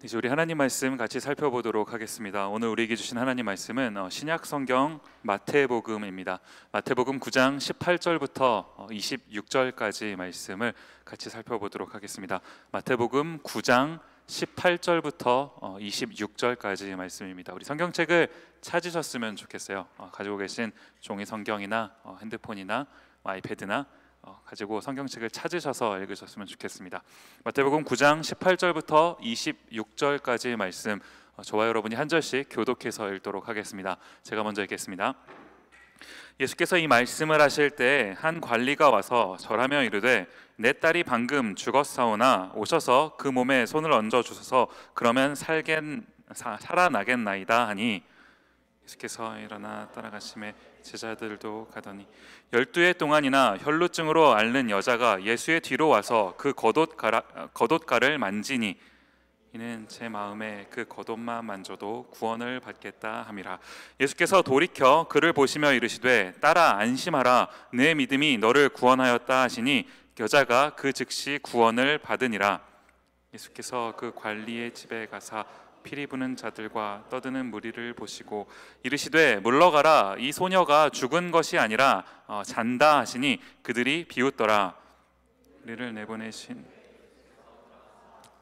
이제 우리 하나님 말씀 같이 살펴보도록 하겠습니다. 오늘 우리에게 주신 하나님 말씀은 신약 성경 마태복음입니다. 마태복음 9장 18절부터 26절까지 말씀을 같이 살펴보도록 하겠습니다. 마태복음 9장 18절부터 26절까지 말씀입니다. 우리 성경책을 찾으셨으면 좋겠어요. 가지고 계신 종이 성경이나 핸드폰이나 아이패드나 가지고 성경책을 찾으셔서 읽으셨으면 좋겠습니다. 마태복음 9장 18절부터 26절까지 말씀 저와 여러분이 한 절씩 교독해서 읽도록 하겠습니다. 제가 먼저 읽겠습니다. 예수께서 이 말씀을 하실 때 한 관리가 와서 절하며 이르되 내 딸이 방금 죽었사오나 오셔서 그 몸에 손을 얹어 주소서 그러면 살아나겠나이다 하니 예수께서 일어나 따라가심에 제자들도 가더니 12해 동안이나 혈루증으로 앓는 여자가 예수의 뒤로 와서 그 겉옷가를 만지니 이는 제 마음에 그 겉옷만 만져도 구원을 받겠다 함이라. 예수께서 돌이켜 그를 보시며 이르시되 딸아 안심하라 내 믿음이 너를 구원하였다 하시니 여자가 그 즉시 구원을 받으니라. 예수께서 그 관리의 집에 가사 피리 부는 자들과 떠드는 무리를 보시고 이르시되 물러가라 이 소녀가 죽은 것이 아니라 잔다 하시니 그들이 비웃더라. 우리를 내보내신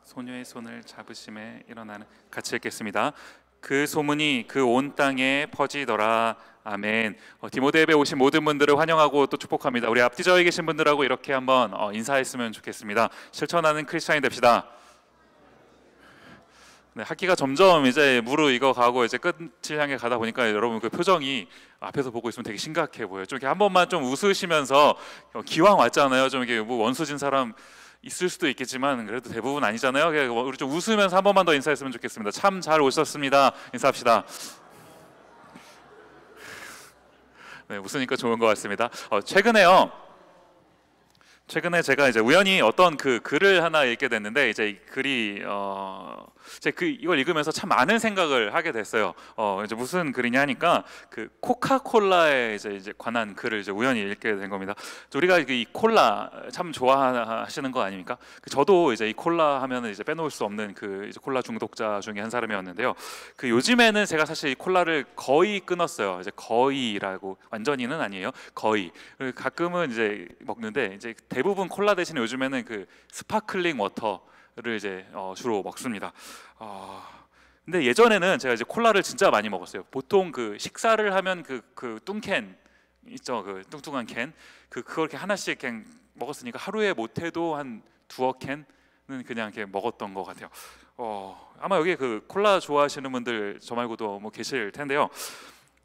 소녀의 손을 잡으심에 일어나는 같이 읽겠습니다. 그 소문이 그 온 땅에 퍼지더라. 아멘. 디모데에 오신 모든 분들을 환영하고 또 축복합니다. 우리 앞뒤저에 계신 분들하고 이렇게 한번 인사했으면 좋겠습니다. 실천하는 크리스찬이 됩시다. 네, 학기가 점점 이제 무르익어가고 이제 끝을 향해 가다 보니까 여러분 그 표정이 앞에서 보고 있으면 되게 심각해 보여요. 좀 이렇게 한 번만 좀 웃으시면서 기왕 왔잖아요. 좀 이렇게 뭐 원수진 사람 있을 수도 있겠지만 그래도 대부분 아니잖아요. 우리 좀 웃으면서 한 번만 더 인사했으면 좋겠습니다. 참 잘 오셨습니다. 인사합시다. 네, 웃으니까 좋은 것 같습니다. 최근에 제가 이제 우연히 어떤 그 글을 하나 읽게 됐는데 이제 이 글이 제가 이걸 읽으면서 참 많은 생각을 하게 됐어요. 이제 무슨 글이냐 하니까 그 코카콜라에 이제 관한 글을 이제 우연히 읽게 된 겁니다. 우리가 이 콜라 참 좋아하시는 거 아닙니까? 저도 이제 이 콜라 하면은 이제 빼놓을 수 없는 그 이제 콜라 중독자 중에 한 사람이었는데요. 그 요즘에는 제가 사실 이 콜라를 거의 끊었어요. 이제 거의라고 완전히는 아니에요. 거의. 가끔은 이제 먹는데 이제 대부분 콜라 대신에 요즘에는 그 스파클링 워터를 이제 주로 먹습니다. 근데 예전에는 제가 이제 콜라를 진짜 많이 먹었어요. 보통 그 식사를 하면 그 뚱캔 있죠, 그 뚱뚱한 캔, 그걸 이렇게 하나씩 그냥 먹었으니까 하루에 못해도 한 두어 캔은 그냥 이렇게 먹었던 것 같아요. 아마 여기 그 콜라 좋아하시는 분들 저 말고도 뭐 계실 텐데요.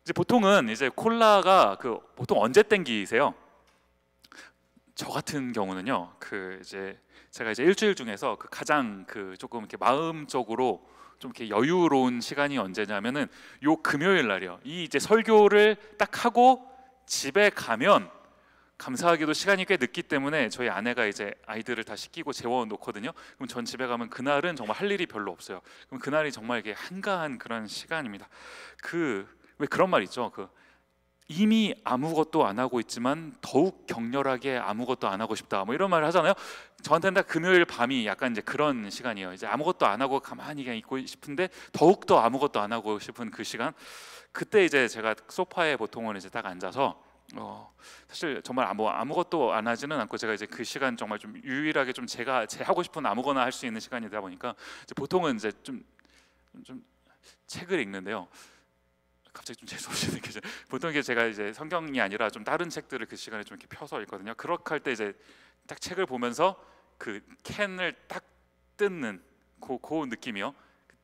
이제 보통은 이제 콜라가 보통 언제 땡기세요? 저 같은 경우는요, 제가 이제 일주일 중에서 가장 조금 이렇게 마음적으로 좀 이렇게 여유로운 시간이 언제냐면은 요 금요일 날이요. 이 이제 설교를 딱 하고 집에 가면 감사하게도 시간이 꽤 늦기 때문에 저희 아내가 이제 아이들을 다 씻기고 재워 놓거든요. 그럼 전 집에 가면 그날은 정말 할 일이 별로 없어요. 그럼 그날이 정말 이게 한가한 그런 시간입니다. 왜 그런 말 있죠? 이미 아무것도 안 하고 있지만 더욱 격렬하게 아무것도 안 하고 싶다, 뭐 이런 말을 하잖아요. 저한테는 다 금요일 밤이 약간 이제 그런 시간이에요. 이제 아무것도 안 하고 가만히 그냥 있고 싶은데 더욱 더 아무것도 안 하고 싶은 그 시간. 그때 이제 제가 소파에 보통은 이제 딱 앉아서 사실 정말 아무것도 안 하지는 않고 제가 이제 그 시간 정말 좀 유일하게 좀 제 하고 싶은 아무거나 할 수 있는 시간이다 보니까 이제 보통은 이제 좀 책을 읽는데요. 갑자기 좀 재수없이 느껴져요. 보통 이게 제가 이제 성경이 아니라 좀 다른 책들을 그 시간에 좀 이렇게 펴서 읽거든요. 그렇게 할 때 이제 딱 책을 보면서 그 캔을 딱 뜯는 그 느낌이요.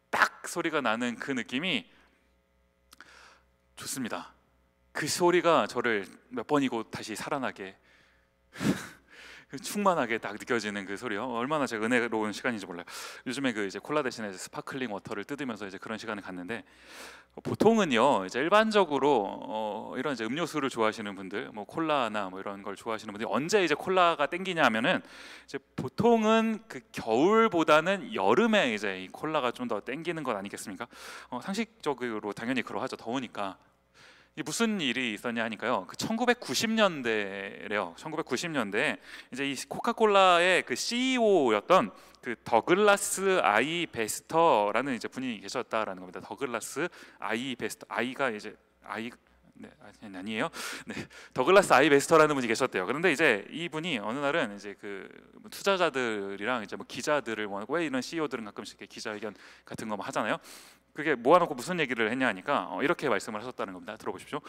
딱 소리가 나는 그 느낌이 좋습니다. 그 소리가 저를 몇 번이고 다시 살아나게 충만하게 딱 느껴지는 그 소리요. 얼마나 제가 은혜로운 시간인지 몰라요. 요즘에 이제 콜라 대신에 스파클링 워터를 뜯으면서 이제 그런 시간을 갖는데 보통은요 이제 일반적으로 이런 이제 음료수를 좋아하시는 분들, 뭐 콜라나 뭐 이런 걸 좋아하시는 분들이 언제 이제 콜라가 땡기냐 하면은 이제 보통은 겨울보다는 여름에 이제 이 콜라가 좀 더 땡기는 것 아니겠습니까? 상식적으로 당연히 그러하죠. 더우니까. 이 무슨 일이 있었냐 하니까요. 그 1990년대래요. 1990년대에 이제 이 코카콜라의 그 CEO였던 그 더글라스 아이 베스터라는 이제 분이 계셨다라는 겁니다. 더글라스 아이 베스터, 아이가 이제 아이 네, 아니에요. 네, 더글라스 아이 베스터라는 분이 계셨대요. 그런데 이제 이분이 어느 날은 이제 그 투자자들이랑 이제 뭐 기자들을 모아놓고, 왜 이런 CEO들은 가끔씩 이렇게 기자회견 같은 거 하잖아요. 그게 모아놓고 무슨 얘기를 했냐 하니까 이렇게 말씀을 하셨다는 겁니다. 들어보십시오.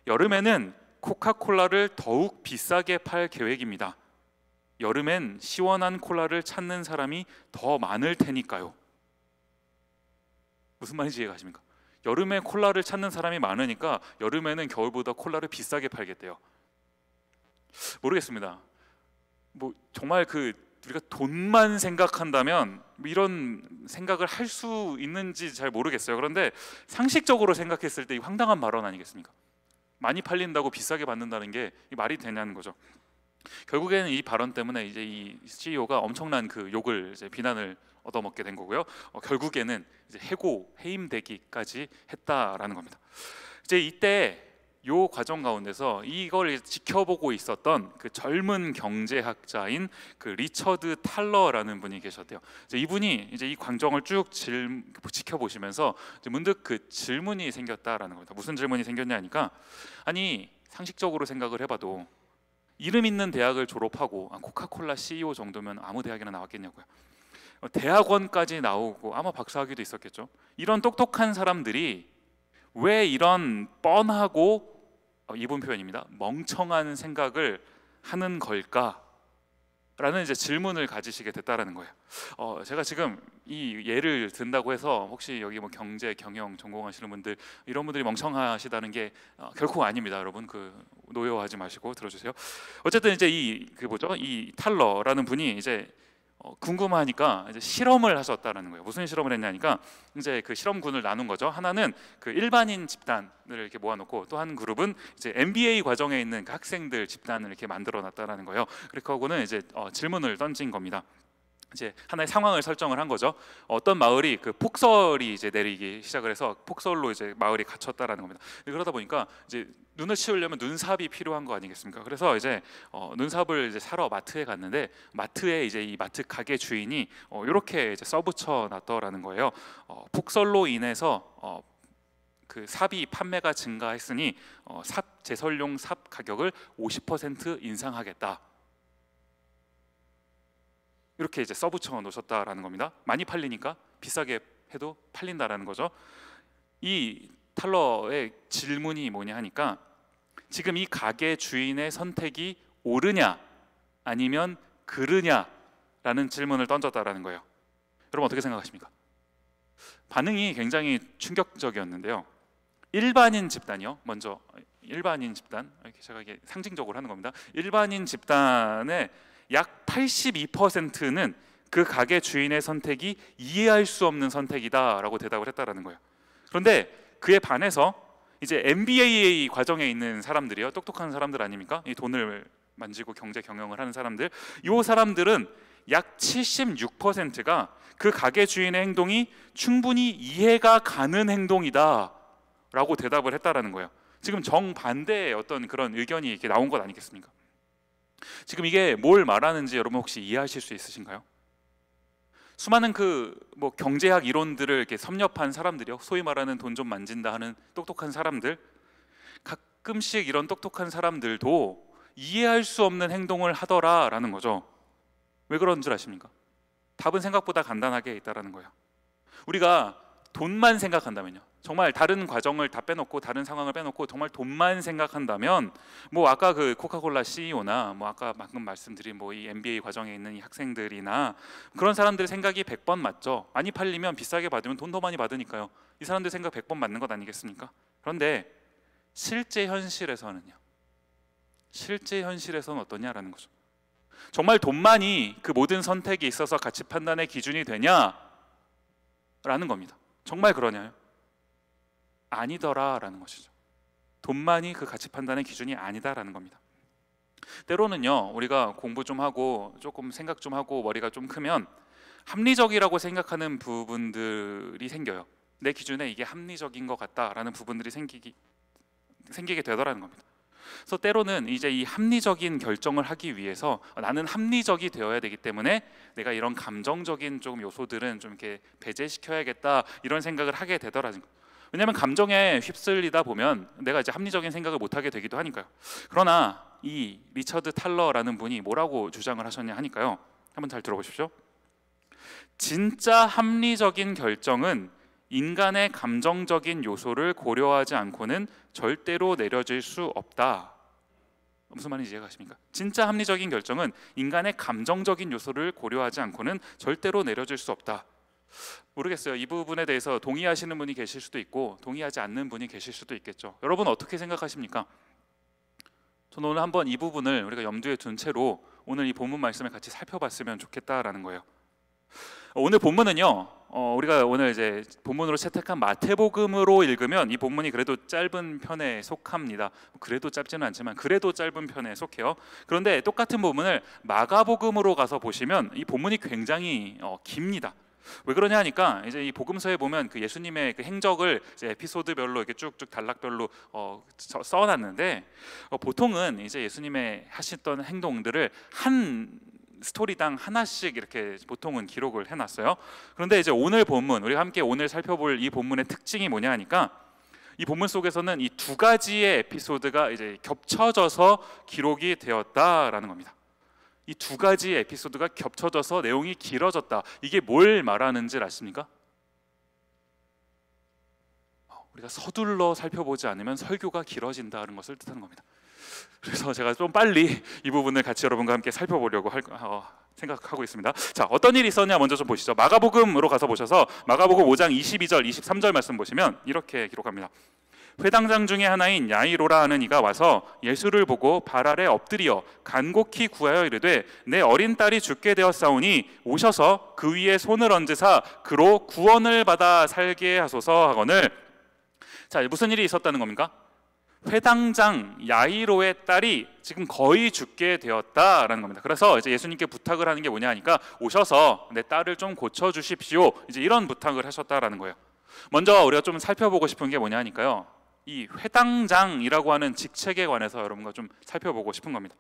여름에는 코카콜라를 더욱 비싸게 팔 계획입니다. 여름엔 시원한 콜라를 찾는 사람이 더 많을 테니까요. 무슨 말인지 이해가십니까? 여름에 콜라를 찾는 사람이 많으니까 여름에는 겨울보다 콜라를 비싸게 팔겠대요. 모르겠습니다. 뭐 정말 그 우리가 돈만 생각한다면 이런 생각을 할 수 있는지 잘 모르겠어요. 그런데 상식적으로 생각했을 때 이 황당한 발언 아니겠습니까? 많이 팔린다고 비싸게 받는다는 게 말이 되냐는 거죠. 결국에는 이 발언 때문에 이제 이 CEO가 엄청난 그 욕을, 이제 비난을 얻어먹게 된 거고요. 결국에는 이제 해임되기까지 했다라는 겁니다. 이제 이때 요 과정 가운데서 이걸 지켜보고 있었던 그 젊은 경제학자인 그 리처드 탈러라는 분이 계셨대요. 이제 이분이 이제 이 광정을 쭉 지켜보시면서 이제 문득 그 질문이 생겼다라는 겁니다. 무슨 질문이 생겼냐 하니까, 아니 상식적으로 생각을 해봐도 이름 있는 대학을 졸업하고 코카콜라 CEO 정도면 아무 대학이나 나왔겠냐고요. 대학원까지 나오고 아마 박사학위도 있었겠죠. 이런 똑똑한 사람들이 왜 이런 뻔하고, 이분 표현입니다, 멍청한 생각을 하는 걸까? 라는 이제 질문을 가지시게 됐다라는 거예요. 제가 지금 이 예를 든다고 해서 혹시 여기 뭐 경제, 경영 전공하시는 분들, 이런 분들이 멍청하시다는 게 결코 아닙니다. 여러분 그 노여워하지 마시고 들어주세요. 어쨌든 이제 이 탈러라는 분이 이제 궁금하니까 이제 실험을 하셨다라는 거예요. 무슨 실험을 했냐니까, 이제 그 실험군을 나눈 거죠. 하나는 그 일반인 집단을 이렇게 모아놓고, 또 한 그룹은 이제 MBA 과정에 있는 그 학생들 집단을 이렇게 만들어놨다라는 거예요. 그렇게 하고는 이제 질문을 던진 겁니다. 이제 하나의 상황을 설정을 한 거죠. 어떤 마을이 그 폭설이 이제 내리기 시작을 해서 폭설로 이제 마을이 갇혔다라는 겁니다. 그러다 보니까 이제 눈을 치우려면 눈삽이 필요한 거 아니겠습니까? 그래서 이제 눈삽을 이제 사러 마트에 갔는데, 마트에 이제 이 마트 가게 주인이 이렇게 이제 써붙여 놨더라는 거예요. 폭설로 인해서 그 삽이 판매가 증가했으니 제설용 삽 가격을 50% 인상하겠다. 이렇게 이제 써붙여 놓으셨다라는 겁니다. 많이 팔리니까 비싸게 해도 팔린다라는 거죠. 이 탈러의 질문이 뭐냐 하니까, 지금 이 가게 주인의 선택이 옳으냐 아니면 그르냐라는 질문을 던졌다라는 거예요. 여러분 어떻게 생각하십니까? 반응이 굉장히 충격적이었는데요. 일반인 집단이요. 먼저 일반인 집단, 이렇게 제가 이게 상징적으로 하는 겁니다. 일반인 집단의 약 82%는 그 가게 주인의 선택이 이해할 수 없는 선택이다라고 대답을 했다라는 거예요. 그런데 그에 반해서 이제 MBA 과정에 있는 사람들이요, 똑똑한 사람들 아닙니까? 이 돈을 만지고 경제 경영을 하는 사람들, 이 사람들은 약 76%가 그 가게 주인의 행동이 충분히 이해가 가는 행동이다라고 대답을 했다라는 거예요. 지금 정반대의 어떤 그런 의견이 이렇게 나온 것 아니겠습니까? 지금 이게 뭘 말하는지 여러분 혹시 이해하실 수 있으신가요? 수많은 그 뭐 경제학 이론들을 이렇게 섭렵한 사람들이요, 소위 말하는 돈 좀 만진다 하는 똑똑한 사람들, 가끔씩 이런 똑똑한 사람들도 이해할 수 없는 행동을 하더라라는 거죠. 왜 그런 줄 아십니까? 답은 생각보다 간단하게 있다라는 거예요. 우리가 돈만 생각한다면요, 정말 다른 과정을 다 빼놓고, 다른 상황을 빼놓고 정말 돈만 생각한다면, 뭐 아까 그 코카콜라 CEO나 뭐 아까 방금 말씀드린 뭐 이 MBA 과정에 있는 이 학생들이나 그런 사람들의 생각이 100번 맞죠. 많이 팔리면 비싸게 받으면 돈 더 많이 받으니까요. 이 사람들 생각 100번 맞는 것 아니겠습니까? 그런데 실제 현실에서는요, 실제 현실에서는 어떠냐라는 거죠. 정말 돈만이 그 모든 선택에 있어서 가치 판단의 기준이 되냐라는 겁니다. 정말 그러냐요? 아니더라라는 것이죠. 돈만이 그 가치 판단의 기준이 아니다라는 겁니다. 때로는요, 우리가 공부 좀 하고 조금 생각 좀 하고 머리가 좀 크면 합리적이라고 생각하는 부분들이 생겨요. 내 기준에 이게 합리적인 것 같다라는 부분들이 생기게 되더라는 겁니다. 그래서 때로는 이제 이 합리적인 결정을 하기 위해서 나는 합리적이 되어야 되기 때문에 내가 이런 감정적인 좀 요소들은 좀 이렇게 배제시켜야겠다 이런 생각을 하게 되더라는 거예요. 왜냐하면 감정에 휩쓸리다 보면 내가 이제 합리적인 생각을 못 하게 되기도 하니까요. 그러나 이 리처드 탈러라는 분이 뭐라고 주장을 하셨냐 하니까요. 한번 잘 들어보십시오. 진짜 합리적인 결정은 인간의 감정적인 요소를 고려하지 않고는 절대로 내려질 수 없다. 무슨 말인지 이해가 가십니까? 진짜 합리적인 결정은 인간의 감정적인 요소를 고려하지 않고는 절대로 내려질 수 없다. 모르겠어요. 이 부분에 대해서 동의하시는 분이 계실 수도 있고 동의하지 않는 분이 계실 수도 있겠죠. 여러분 어떻게 생각하십니까? 저는 오늘 한번 이 부분을 우리가 염두에 둔 채로 오늘 이 본문 말씀을 같이 살펴봤으면 좋겠다라는 거예요. 오늘 본문은요, 우리가 오늘 이제 본문으로 채택한 마태복음으로 읽으면 이 본문이 그래도 짧은 편에 속합니다. 그래도 짧지는 않지만 그래도 짧은 편에 속해요. 그런데 똑같은 본문을 마가복음으로 가서 보시면 이 본문이 굉장히 깁니다. 왜 그러냐 하니까 이제 이 복음서에 보면 그 예수님의 그 행적을 이제 에피소드별로 이렇게 쭉쭉 단락별로 써놨는데 보통은 이제 예수님의 하셨던 행동들을 한 스토리당 하나씩 이렇게 보통은 기록을 해놨어요. 그런데 이제 오늘 본문, 우리가 함께 오늘 살펴볼 이 본문의 특징이 뭐냐 하니까 이 본문 속에서는 이 두 가지의 에피소드가 이제 겹쳐져서 기록이 되었다라는 겁니다. 이 두 가지의 에피소드가 겹쳐져서 내용이 길어졌다. 이게 뭘 말하는지 아십니까? 우리가 서둘러 살펴보지 않으면 설교가 길어진다는 것을 뜻하는 겁니다. 그래서 제가 좀 빨리 이 부분을 같이 여러분과 함께 살펴보려고 생각하고 있습니다. 자, 어떤 일이 있었냐 먼저 좀 보시죠. 마가복음으로 가서 보셔서 마가복음 5장 22절, 23절 말씀 보시면 이렇게 기록합니다. 회당장 중에 하나인 야이로라 하는 이가 와서 예수를 보고 발 아래 엎드려 간곡히 구하여 이르되 내 어린 딸이 죽게 되었사오니 오셔서 그 위에 손을 얹으사 그로 구원을 받아 살게 하소서 하거늘. 자, 무슨 일이 있었다는 겁니까? 회당장 야이로의 딸이 지금 거의 죽게 되었다라는 겁니다. 그래서 이제 예수님께 부탁을 하는 게 뭐냐 하니까 오셔서 내 딸을 좀 고쳐 주십시오. 이제 이런 부탁을 하셨다라는 거예요. 먼저 우리가 좀 살펴보고 싶은 게 뭐냐 하니까요. 이 회당장이라고 하는 직책에 관해서 여러분과 좀 살펴보고 싶은 겁니다.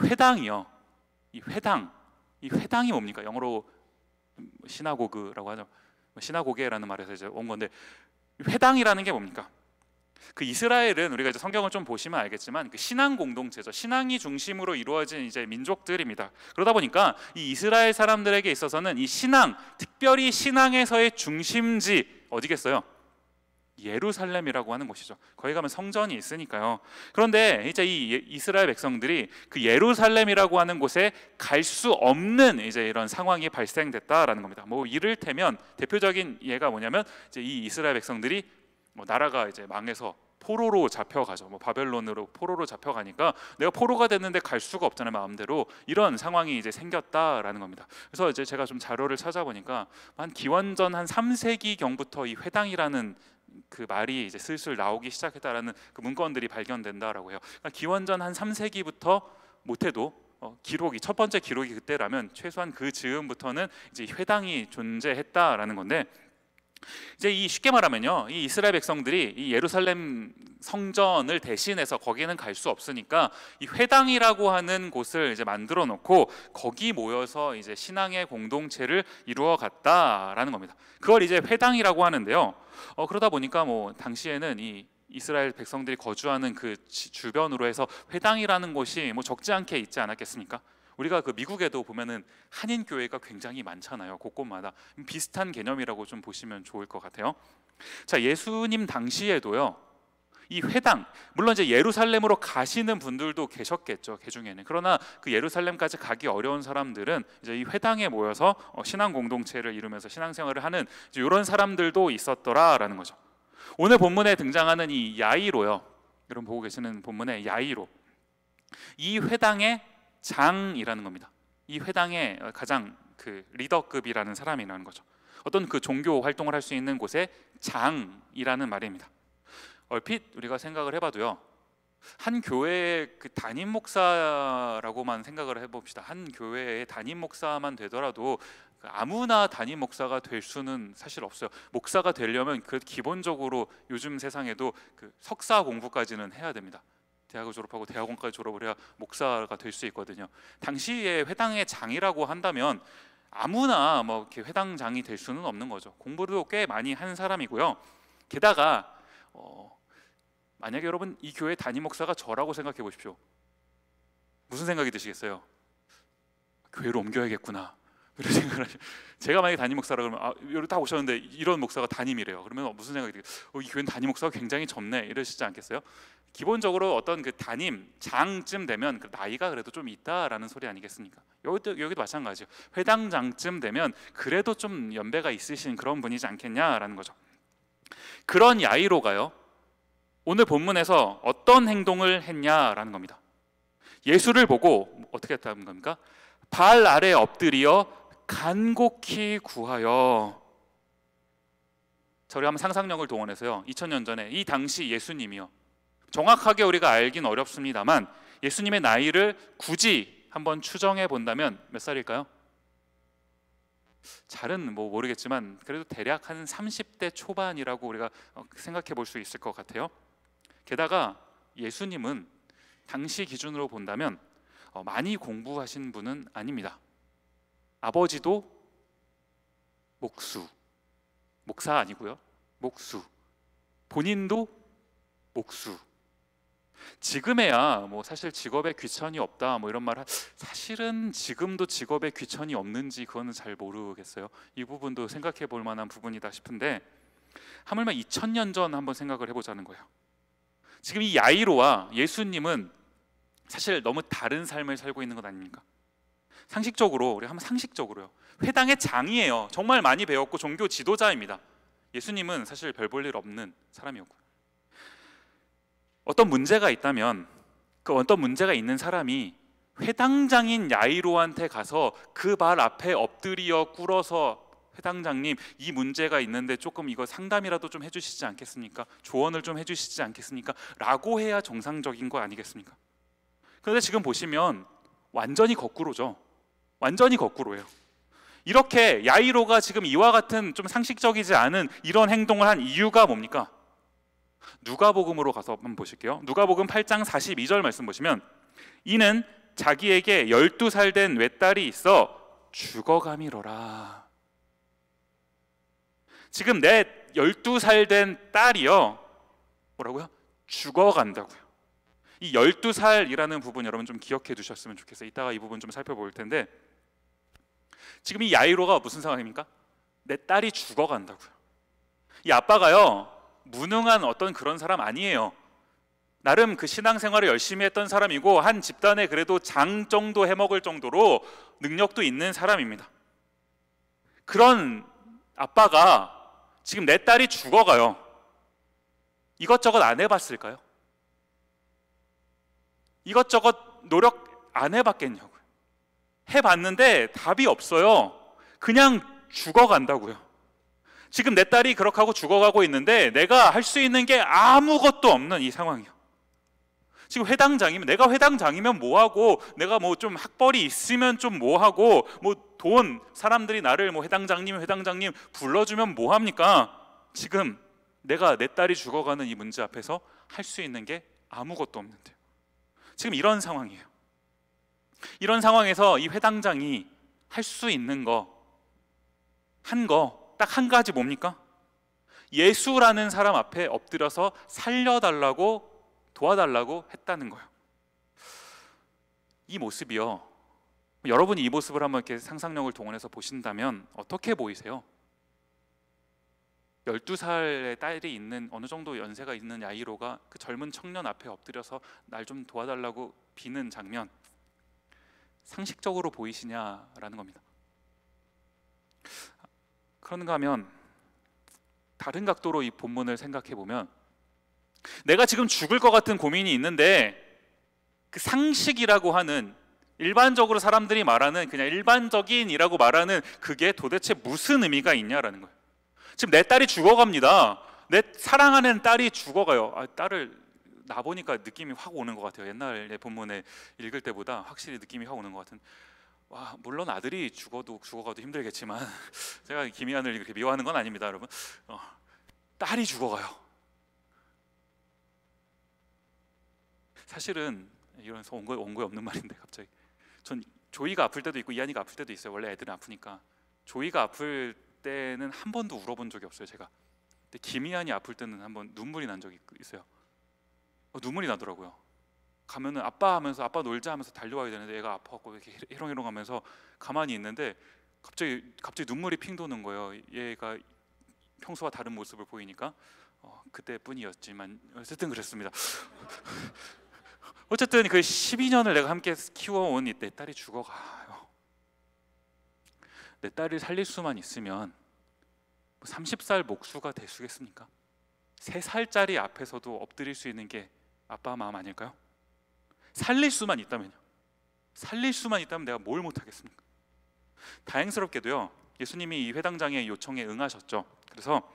회당이요. 이 회당이 뭡니까? 영어로 시나고그라고 하죠. 시나고게라는 말에서 이제 온 건데 회당이라는 게 뭡니까? 그 이스라엘은 우리가 이제 성경을 좀 보시면 알겠지만 그 신앙 공동체죠. 신앙이 중심으로 이루어진 이제 민족들입니다. 그러다 보니까 이 이스라엘 사람들에게 있어서는 이 신앙, 특별히 신앙에서의 중심지 어디겠어요? 예루살렘이라고 하는 곳이죠. 거기 가면 성전이 있으니까요. 그런데 이제 이 이스라엘 백성들이 그 예루살렘이라고 하는 곳에 갈 수 없는 이제 이런 상황이 발생됐다라는 겁니다. 뭐 이를테면 대표적인 예가 뭐냐면 이제 이 이스라엘 백성들이 나라가 이제 망해서 포로로 잡혀가죠. 바벨론으로 포로로 잡혀가니까 내가 포로가 됐는데 갈 수가 없잖아요. 마음대로. 이런 상황이 이제 생겼다라는 겁니다. 그래서 이제 제가 좀 자료를 찾아보니까 한 기원전 한 3세기 경부터 이 회당이라는 그 말이 이제 슬슬 나오기 시작했다라는 그 문건들이 발견된다라고 해요. 그러니까 기원전 한 3세기부터 못해도 기록이 첫 번째 기록이 그때라면 최소한 그 즈음부터는 이제 회당이 존재했다라는 건데 이제 이 쉽게 말하면요, 이 이스라엘 백성들이 이 예루살렘 성전을 대신해서 거기는 갈 수 없으니까 이 회당이라고 하는 곳을 이제 만들어 놓고 거기 모여서 이제 신앙의 공동체를 이루어 갔다라는 겁니다. 그걸 이제 회당이라고 하는데요. 그러다 보니까 뭐 당시에는 이 이스라엘 백성들이 거주하는 그 주변으로 해서 회당이라는 곳이 뭐 적지 않게 있지 않았겠습니까? 우리가 그 미국에도 보면은 한인 교회가 굉장히 많잖아요. 곳곳마다 비슷한 개념이라고 좀 보시면 좋을 것 같아요. 자, 예수님 당시에도요. 이 회당, 물론 이제 예루살렘으로 가시는 분들도 계셨겠죠, 그 중에는. 그러나 그 예루살렘까지 가기 어려운 사람들은 이제 이 회당에 모여서 신앙 공동체를 이루면서 신앙생활을 하는 이런 사람들도 있었더라라는 거죠. 오늘 본문에 등장하는 이 야이로요. 여러분 보고 계시는 본문의 야이로. 이 회당의 장이라는 겁니다. 이 회당의 가장 그 리더급이라는 사람이라는 거죠. 어떤 그 종교 활동을 할 수 있는 곳의 장이라는 말입니다. 얼핏 우리가 생각을 해봐도요, 한 교회의 그 담임 목사라고만 생각을 해봅시다. 한 교회의 담임 목사만 되더라도 아무나 담임 목사가 될 수는 사실 없어요. 목사가 되려면 그 기본적으로 요즘 세상에도 그 석사 공부까지는 해야 됩니다. 대학을 졸업하고 대학원까지 졸업을 해야 목사가 될 수 있거든요. 당시에 회당의 장이라고 한다면 아무나 뭐 이렇게 회당장이 될 수는 없는 거죠. 공부도 꽤 많이 한 사람이고요. 게다가 만약에 여러분 이 교회 담임 목사가 저라고 생각해 보십시오. 무슨 생각이 드시겠어요? 교회로 옮겨야겠구나. 그런 생각을 하죠. 제가 만약에 담임 목사라 그러면 여기 딱 오셨는데 이런 목사가 담임이래요. 그러면 무슨 생각이 들어요? 이 교회는 담임 목사가 굉장히 젊네 이러시지 않겠어요? 기본적으로 어떤 그 담임 장쯤 되면 그 나이가 그래도 좀 있다라는 소리 아니겠습니까? 여기도 마찬가지예요. 회당장쯤 되면 그래도 좀 연배가 있으신 그런 분이지 않겠냐라는 거죠. 그런 야이로가요, 오늘 본문에서 어떤 행동을 했냐라는 겁니다. 예수를 보고 어떻게 했다는 겁니까? 발 아래 엎드려 간곡히 구하여. 자, 우리 한번 상상력을 동원해서요, 2000년 전에 이 당시 예수님이요, 정확하게 우리가 알긴 어렵습니다만 예수님의 나이를 굳이 한번 추정해 본다면 몇 살일까요? 잘은 뭐 모르겠지만 그래도 대략 한 30대 초반이라고 우리가 생각해 볼 수 있을 것 같아요. 게다가 예수님은 당시 기준으로 본다면 많이 공부하신 분은 아닙니다. 아버지도 목수, 목사 아니고요, 목수. 본인도 목수. 지금에야 뭐 사실 직업에 귀천이 없다 뭐 이런 말, 사실은 지금도 직업에 귀천이 없는지 그거는 잘 모르겠어요. 이 부분도 생각해 볼 만한 부분이다 싶은데, 하물며 2000년 전 한번 생각을 해보자는 거예요. 지금 이 야이로와 예수님은 사실 너무 다른 삶을 살고 있는 것 아닙니까? 상식적으로, 우리 한번 상식적으로요, 회당의 장이에요. 정말 많이 배웠고 종교 지도자입니다. 예수님은 사실 별 볼 일 없는 사람이었고요. 어떤 문제가 있다면 그 어떤 문제가 있는 사람이 회당장인 야이로한테 가서 그 발 앞에 엎드려 꿇어서, 회당장님 이 문제가 있는데 조금 이거 상담이라도 좀 해주시지 않겠습니까? 조언을 좀 해주시지 않겠습니까? 라고 해야 정상적인 거 아니겠습니까? 그런데 지금 보시면 완전히 거꾸로죠. 완전히 거꾸로예요. 이렇게 야이로가 지금 이와 같은 좀 상식적이지 않은 이런 행동을 한 이유가 뭡니까? 누가복음으로 가서 한번 보실게요. 누가복음 8장 42절 말씀 보시면, 이는 자기에게 12살 된 외딸이 있어 죽어가미러라. 지금 내 12살 된 딸이요, 뭐라고요? 죽어간다고요. 이 12살이라는 부분 여러분 좀 기억해 두셨으면 좋겠어요. 이따가 이 부분 좀 살펴볼 텐데, 지금 이 야이로가 무슨 상황입니까? 내 딸이 죽어간다고요. 이 아빠가요, 무능한 어떤 그런 사람 아니에요. 나름 그 신앙생활을 열심히 했던 사람이고 한 집단에 그래도 장 정도 해먹을 정도로 능력도 있는 사람입니다. 그런 아빠가 지금 내 딸이 죽어가요. 이것저것 안 해봤을까요? 이것저것 노력 안 해봤겠냐고요. 해봤는데 답이 없어요. 그냥 죽어간다고요. 지금 내 딸이 그렇게 하고 죽어가고 있는데 내가 할 수 있는 게 아무것도 없는 이 상황이에요. 지금 회당장이면, 내가 회당장이면 뭐하고, 내가 뭐 좀 학벌이 있으면 좀 뭐하고, 뭐 돈, 사람들이 나를 뭐 회당장님 불러주면 뭐합니까? 지금 내가 내 딸이 죽어가는 이 문제 앞에서 할 수 있는 게 아무것도 없는데요. 지금 이런 상황이에요. 이런 상황에서 이 회당장이 할 수 있는 거, 딱 한 가지 뭡니까? 예수라는 사람 앞에 엎드려서 살려달라고, 도와달라고 했다는 거예요. 이 모습이요, 여러분이 이 모습을 한번 이렇게 상상력을 동원해서 보신다면 어떻게 보이세요? 12살의 딸이 있는, 어느 정도 연세가 있는 야이로가 그 젊은 청년 앞에 엎드려서 날 좀 도와달라고 비는 장면, 상식적으로 보이시냐라는 겁니다. 그런가 하면 다른 각도로 이 본문을 생각해 보면, 내가 지금 죽을 것 같은 고민이 있는데 그 상식이라고 하는, 일반적으로 사람들이 말하는 그냥 일반적인이라고 말하는 그게 도대체 무슨 의미가 있냐라는 거예요. 지금 내 딸이 죽어갑니다. 내 사랑하는 딸이 죽어가요. 딸을 나 보니까 느낌이 확 오는 것 같아요. 옛날에 본문에 읽을 때보다 확실히 느낌이 확 오는 것 같은. 와, 물론 아들이 죽어가도 힘들겠지만 제가 김희안을 이렇게 미워하는 건 아닙니다, 여러분. 딸이 죽어가요. 사실은 이러면서 원고에 없는 말인데 갑자기 전 조이가 아플 때도 있고 이한이가 아플 때도 있어요. 원래 애들은 아프니까. 조이가 아플 때는 한 번도 울어본 적이 없어요, 제가. 근데 김희안이 아플 때는 한번 눈물이 난 적이 있어요. 눈물이 나더라고요. 가면은 아빠 하면서 아빠 놀자 하면서 달려와야 되는데 얘가 아파갖고 이렇게 해롱해롱 하면서 가만히 있는데 갑자기 눈물이 핑 도는 거예요. 얘가 평소와 다른 모습을 보이니까. 그때뿐이었지만 어쨌든 그랬습니다. 어쨌든 그 12년을 내가 함께 키워온 내 딸이 죽어가요. 내 딸을 살릴 수만 있으면 30살 목수가 될 수겠습니까? 3살짜리 앞에서도 엎드릴 수 있는 게 아빠 마음 아닐까요? 살릴 수만 있다면요. 살릴 수만 있다면 내가 뭘 못하겠습니까? 다행스럽게도요, 예수님이 이 회당장의 요청에 응하셨죠. 그래서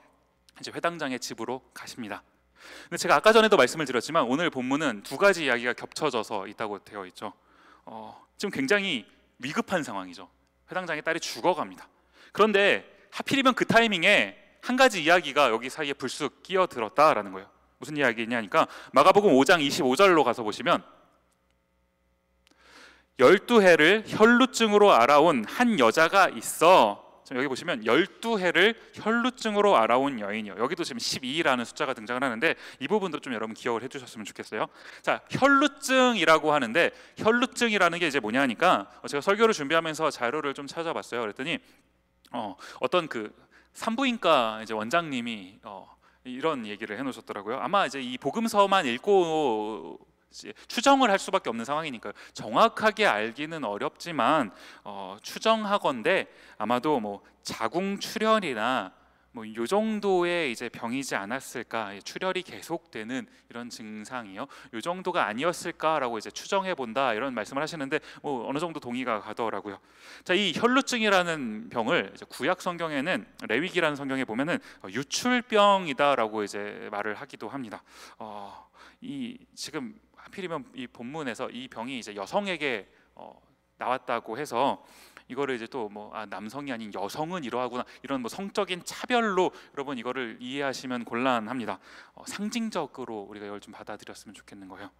이제 회당장의 집으로 가십니다. 근데 제가 아까 전에도 말씀을 드렸지만 오늘 본문은 2가지 이야기가 겹쳐져서 있다고 되어 있죠. 지금 굉장히 위급한 상황이죠. 회당장의 딸이 죽어갑니다. 그런데 하필이면 그 타이밍에 한 가지 이야기가 여기 사이에 불쑥 끼어들었다라는 거예요. 무슨 이야기냐니까 마가복음 5장 25절로 가서 보시면 12해를 혈루증으로 알아온 한 여자가 있어. 여기 보시면 12해를 혈루증으로 알아온 여인이요. 여기도 지금 12라는 숫자가 등장을 하는데 이 부분도 좀 여러분 기억을 해주셨으면 좋겠어요. 자, 혈루증이라고 하는데 혈루증이라는 게 이제 뭐냐니까 제가 설교를 준비하면서 자료를 좀 찾아봤어요. 그랬더니 어떤 그 산부인과 이제 원장님이 이런 얘기를 해놓으셨더라고요. 아마 이제 이 복음서만 읽고 추정을 할 수밖에 없는 상황이니까요. 정확하게 알기는 어렵지만 추정하건대 아마도 뭐 자궁출혈이나 뭐 요 정도의 이제 병이지 않았을까, 출혈이 계속되는 이런 증상이요. 요 정도가 아니었을까라고 이제 추정해 본다 이런 말씀을 하시는데 뭐 어느 정도 동의가 가더라고요. 자, 이 혈루증이라는 병을 이제 구약 성경에는 레위기라는 성경에 보면은 유출병이다라고 이제 말을 하기도 합니다. 이 지금 하필이면 이 본문에서 이 병이 이제 여성에게 나왔다고 해서 이거를 이제 또 뭐 남성이 아닌 여성은 이러하구나 이런 뭐 성적인 차별로 여러분 이거를 이해하시면 곤란합니다. 상징적으로 우리가 이걸 좀 받아들였으면 좋겠는 거예요.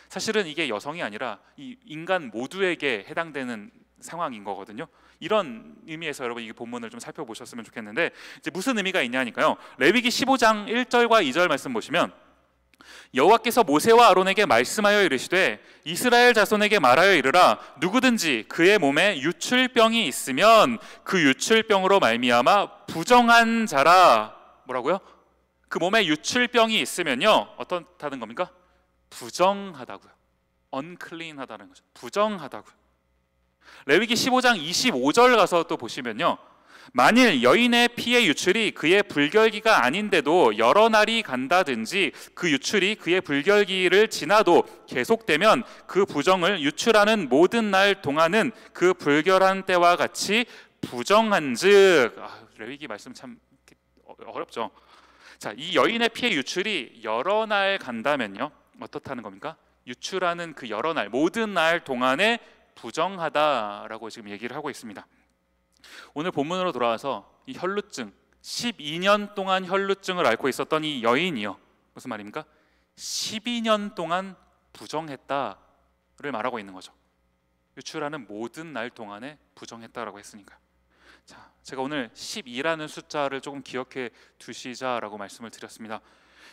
사실은 이게 여성이 아니라 이 인간 모두에게 해당되는 상황인 거거든요. 이런 의미에서 여러분 이 본문을 좀 살펴보셨으면 좋겠는데 이제 무슨 의미가 있냐니까요. 레위기 15장 1절과 2절 말씀 보시면 여호와께서 모세와 아론에게 말씀하여 이르시되 이스라엘 자손에게 말하여 이르라 누구든지 그의 몸에 유출병이 있으면 그 유출병으로 말미암아 부정한 자라. 뭐라고요? 그 몸에 유출병이 있으면요 어떻다는 겁니까? 부정하다고요. unclean하다는 거죠. 부정하다고요. 레위기 15장 25절 가서 또 보시면요 만일 여인의 피의 유출이 그의 불결기가 아닌데도 여러 날이 간다든지 그 유출이 그의 불결기를 지나도 계속되면 그 부정을 유출하는 모든 날 동안은 그 불결한 때와 같이 부정한즉. 레위기 말씀 참 어렵죠. 자, 이 여인의 피의 유출이 여러 날 간다면요 어떻다는 겁니까? 유출하는 그 여러 날 모든 날 동안에 부정하다라고 지금 얘기를 하고 있습니다. 오늘 본문으로 돌아와서 이 혈루증 12년 동안 혈루증을 앓고 있었던 이 여인이요 무슨 말입니까? 12년 동안 부정했다를 말하고 있는 거죠. 유출하는 모든 날 동안에 부정했다라고 했으니까. 자, 제가 오늘 12라는 숫자를 조금 기억해 두시자라고 말씀을 드렸습니다.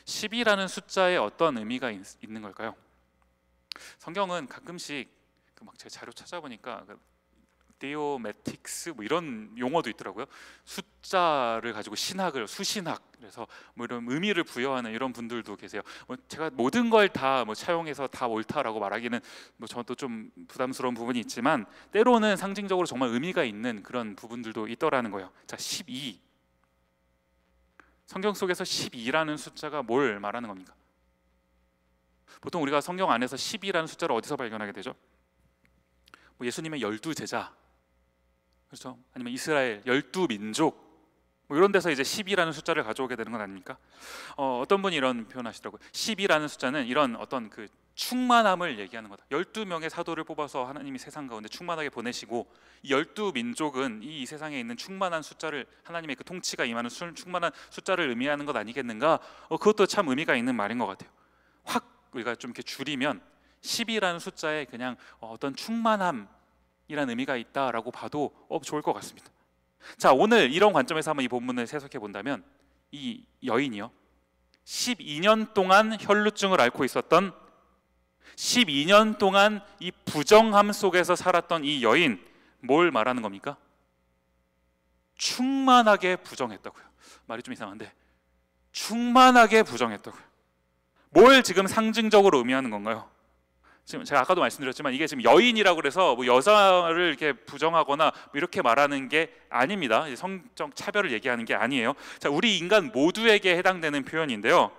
12라는 숫자에 어떤 의미가 있는 걸까요? 성경은 가끔씩 막 제가 자료 찾아보니까 데오매틱스 뭐 이런 용어도 있더라고요. 숫자를 가지고 신학을 수신학 그래서 뭐 이런 의미를 부여하는 이런 분들도 계세요. 제가 모든 걸 다 뭐 차용해서 다 옳다라고 말하기는 뭐 저도 좀 부담스러운 부분이 있지만 때로는 상징적으로 정말 의미가 있는 그런 부분들도 있더라는 거예요. 자, 12 성경 속에서 12라는 숫자가 뭘 말하는 겁니까? 보통 우리가 성경 안에서 12라는 숫자를 어디서 발견하게 되죠? 뭐 예수님의 12제자 그렇죠? 아니면 이스라엘 12민족 뭐 이런 데서 이제 10이라는 숫자를 가져오게 되는 건 아닙니까? 어떤 분이 이런 표현하시더라고요. 10이라는 숫자는 이런 어떤 그 충만함을 얘기하는 거다. 12명의 사도를 뽑아서 하나님이 세상 가운데 충만하게 보내시고, 이 12민족은 이 세상에 있는 충만한 숫자를, 하나님의 그 통치가 임하는 충만한 숫자를 의미하는 것 아니겠는가? 그것도 참 의미가 있는 말인 것 같아요. 확 우리가 좀 이렇게 줄이면 10이라는 숫자에 그냥 어떤 충만함이라는 의미가 있다라고 봐도 좋을 것 같습니다. 자, 오늘 이런 관점에서 한번 이 본문을 해석해 본다면, 이 여인이요, 12년 동안 혈루증을 앓고 있었던, 12년 동안 이 부정함 속에서 살았던 이 여인, 뭘 말하는 겁니까? 충만하게 부정했다고요. 말이 좀 이상한데, 충만하게 부정했다고요. 뭘 지금 상징적으로 의미하는 건가요? 지금 제가 아까도 말씀드렸지만 이게 지금 여인이라고 그래서 뭐 여자를 이렇게 부정하거나 뭐 이렇게 말하는 게 아닙니다. 성적 차별을 얘기하는 게 아니에요. 자, 우리 인간 모두에게 해당되는 표현인데요.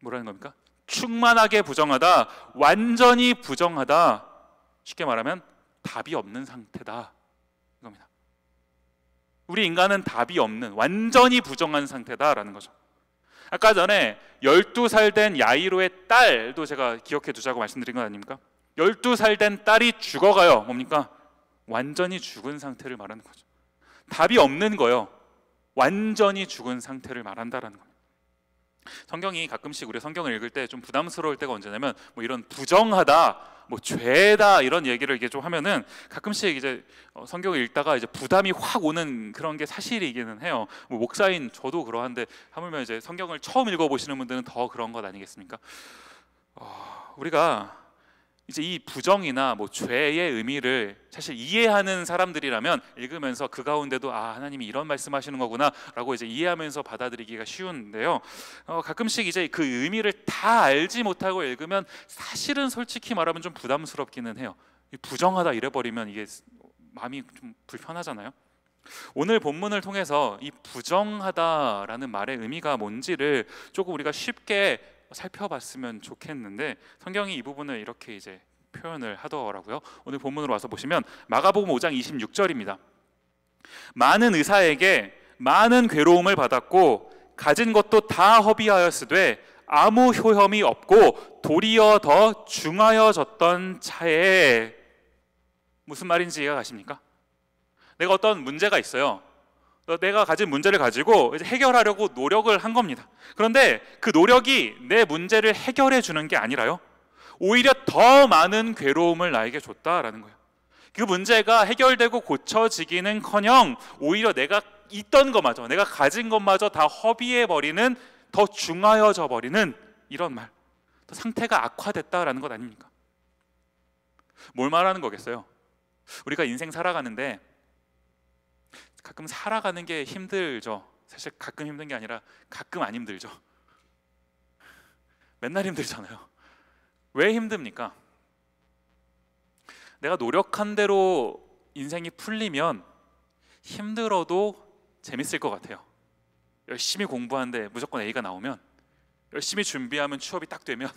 뭐라는 겁니까? 충만하게 부정하다, 완전히 부정하다. 쉽게 말하면 답이 없는 상태다, 이겁니다. 우리 인간은 답이 없는, 완전히 부정한 상태다라는 거죠. 아까 전에 12살 된 야이로의 딸도 제가 기억해 두자고 말씀드린 건 아닙니까? 12살 된 딸이 죽어가요. 뭡니까? 완전히 죽은 상태를 말하는 거죠. 답이 없는 거예요. 완전히 죽은 상태를 말한다라는 겁니다. 성경이 가끔씩 우리 성경을 읽을 때 좀 부담스러울 때가 언제냐면, 뭐 이런 부정하다, 뭐 죄다 이런 얘기를 이게 좀 하면은 가끔씩 이제 성경을 읽다가 이제 부담이 확 오는 그런 게 사실이기는 해요. 뭐 목사인 저도 그러한데, 하물며 이제 성경을 처음 읽어보시는 분들은 더 그런 것 아니겠습니까? 우리가 이제 이 부정이나 뭐 죄의 의미를 사실 이해하는 사람들이라면 읽으면서 그 가운데도 하나님이 이런 말씀하시는 거구나라고 이제 이해하면서 받아들이기가 쉬운데요. 가끔씩 이제 그 의미를 다 알지 못하고 읽으면 사실은 솔직히 말하면 좀 부담스럽기는 해요. 부정하다 이래버리면 이게 마음이 좀 불편하잖아요. 오늘 본문을 통해서 이 부정하다라는 말의 의미가 뭔지를 조금 우리가 쉽게 살펴봤으면 좋겠는데, 성경이 이 부분을 이렇게 이제 표현을 하더라고요. 오늘 본문으로 와서 보시면 마가복음 5장 26절입니다. 많은 의사에게 많은 괴로움을 받았고 가진 것도 다 허비하였으되 아무 효험이 없고 도리어 더 중하여졌던 차에. 무슨 말인지 이해가 가십니까? 내가 어떤 문제가 있어요. 내가 가진 문제를 가지고 이제 해결하려고 노력을 한 겁니다. 그런데 그 노력이 내 문제를 해결해 주는 게 아니라요, 오히려 더 많은 괴로움을 나에게 줬다라는 거예요. 그 문제가 해결되고 고쳐지기는커녕 오히려 내가 있던 것마저, 내가 가진 것마저 다 허비해버리는, 더 중하여져 버리는, 이런 말, 더 상태가 악화됐다라는 것 아닙니까? 뭘 말하는 거겠어요? 우리가 인생 살아가는데 가끔 살아가는 게 힘들죠. 사실 가끔 힘든 게 아니라 가끔 안 힘들죠. 맨날 힘들잖아요. 왜 힘듭니까? 내가 노력한 대로 인생이 풀리면 힘들어도 재밌을 것 같아요. 열심히 공부하는데 무조건 A가 나오면, 열심히 준비하면 취업이 딱 되면,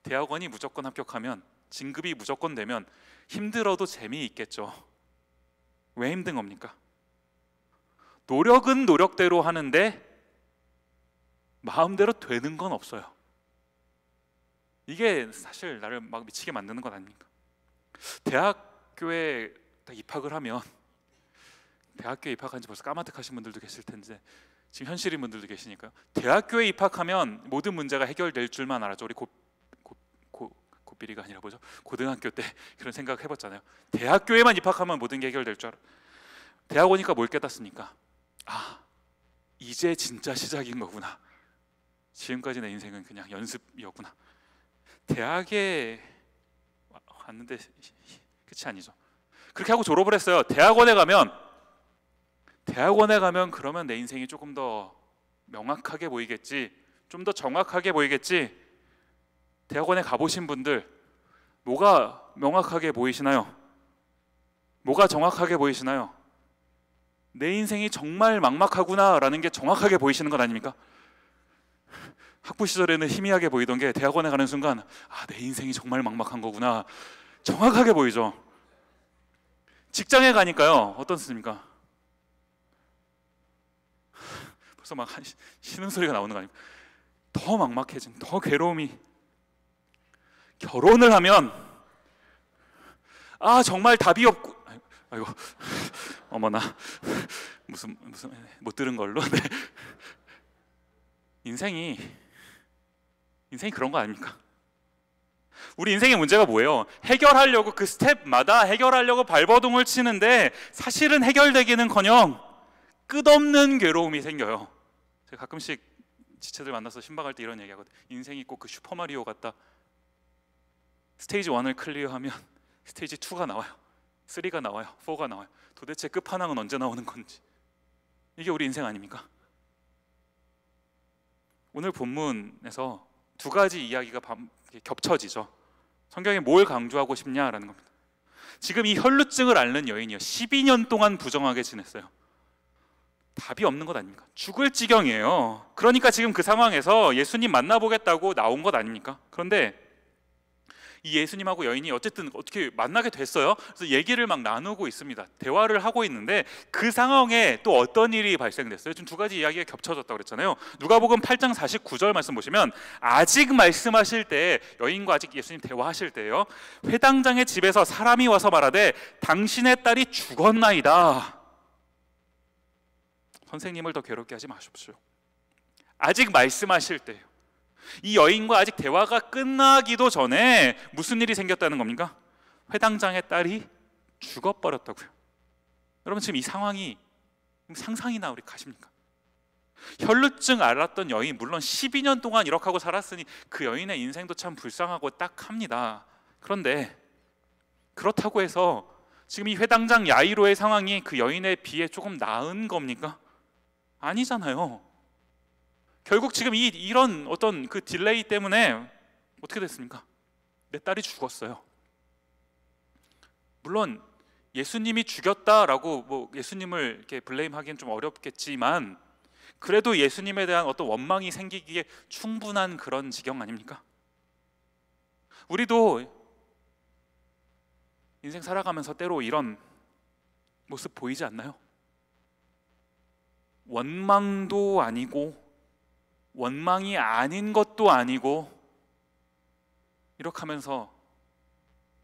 대학원이 무조건 합격하면, 진급이 무조건 되면 힘들어도 재미있겠죠. 왜 힘든 겁니까? 노력은 노력대로 하는데 마음대로 되는 건 없어요. 이게 사실 나를 막 미치게 만드는 것 아닙니까? 대학교에 입학을 하면, 대학교에 입학한 지 벌써 까마득하신 분들도 계실 텐데 지금 현실인 분들도 계시니까요. 대학교에 입학하면 모든 문제가 해결될 줄만 알았죠. 우리 고비리가 아니라 뭐죠? 고등학교 때 그런 생각 해봤잖아요. 대학교에만 입학하면 모든 게 해결될 줄 알아. 대학 오니까 뭘 깨닫습니까? 이제 진짜 시작인 거구나. 지금까지 내 인생은 그냥 연습이었구나. 대학에 왔는데 끝이 아니죠. 그렇게 하고 졸업을 했어요. 대학원에 가면 그러면 내 인생이 조금 더 명확하게 보이겠지, 좀 더 정확하게 보이겠지. 대학원에 가보신 분들, 뭐가 명확하게 보이시나요? 뭐가 정확하게 보이시나요? 내 인생이 정말 막막하구나라는 게 정확하게 보이시는 것 아닙니까? 학부 시절에는 희미하게 보이던 게 대학원에 가는 순간 내 인생이 정말 막막한 거구나, 정확하게 보이죠. 직장에 가니까요, 어떻습니까? 벌써 막 쉬는 소리가 나오는 거 아닙니까? 더 막막해진, 더 괴로움이. 결혼을 하면 정말 답이 없고, 아이고 어머나 무슨 못 들은 걸로. 네. 인생이 그런 거 아닙니까? 우리 인생의 문제가 뭐예요? 해결하려고 그 스텝마다 해결하려고 발버둥을 치는데 사실은 해결되기는커녕 끝없는 괴로움이 생겨요. 제가 가끔씩 지체들 만나서 신방할 때 이런 얘기하거든요. 인생이 꼭 그 슈퍼마리오 같다. 스테이지 1을 클리어하면 스테이지 2가 나와요. 3가 나와요. 4가 나와요. 도대체 끝판왕은 언제 나오는 건지. 이게 우리 인생 아닙니까? 오늘 본문에서 두 가지 이야기가 겹쳐지죠. 성경에 뭘 강조하고 싶냐라는 겁니다. 지금 이 혈루증을 앓는 여인이요, 12년 동안 부정하게 지냈어요. 답이 없는 것 아닙니까? 죽을 지경이에요. 그러니까 지금 그 상황에서 예수님 만나보겠다고 나온 것 아닙니까? 그런데 이 예수님하고 여인이 어쨌든 어떻게 만나게 됐어요. 그래서 얘기를 막 나누고 있습니다. 대화를 하고 있는데 그 상황에 또 어떤 일이 발생됐어요? 지금 두 가지 이야기가 겹쳐졌다고 그랬잖아요. 누가복음 8장 49절 말씀 보시면, 아직 말씀하실 때, 여인과 아직 예수님 대화하실 때요, 회당장의 집에서 사람이 와서 말하되 당신의 딸이 죽었나이다. 선생님을 더 괴롭게 하지 마십시오. 아직 말씀하실 때요, 이 여인과 아직 대화가 끝나기도 전에 무슨 일이 생겼다는 겁니까? 회당장의 딸이 죽어버렸다고요. 여러분, 지금 이 상황이 상상이나 우리 가십니까? 혈루증 앓았던 여인, 물론 12년 동안 이렇게 하고 살았으니 그 여인의 인생도 참 불쌍하고 딱합니다. 그런데 그렇다고 해서 지금 이 회당장 야이로의 상황이 그 여인에 비해 조금 나은 겁니까? 아니잖아요. 결국 지금 이런 어떤 그 딜레이 때문에 어떻게 됐습니까? 내 딸이 죽었어요. 물론 예수님이 죽였다라고 뭐 예수님을 이렇게 블레임하기는 좀 어렵겠지만, 그래도 예수님에 대한 어떤 원망이 생기기에 충분한 그런 지경 아닙니까? 우리도 인생 살아가면서 때로 이런 모습 보이지 않나요? 원망도 아니고 원망이 아닌 것도 아니고 이렇게 하면서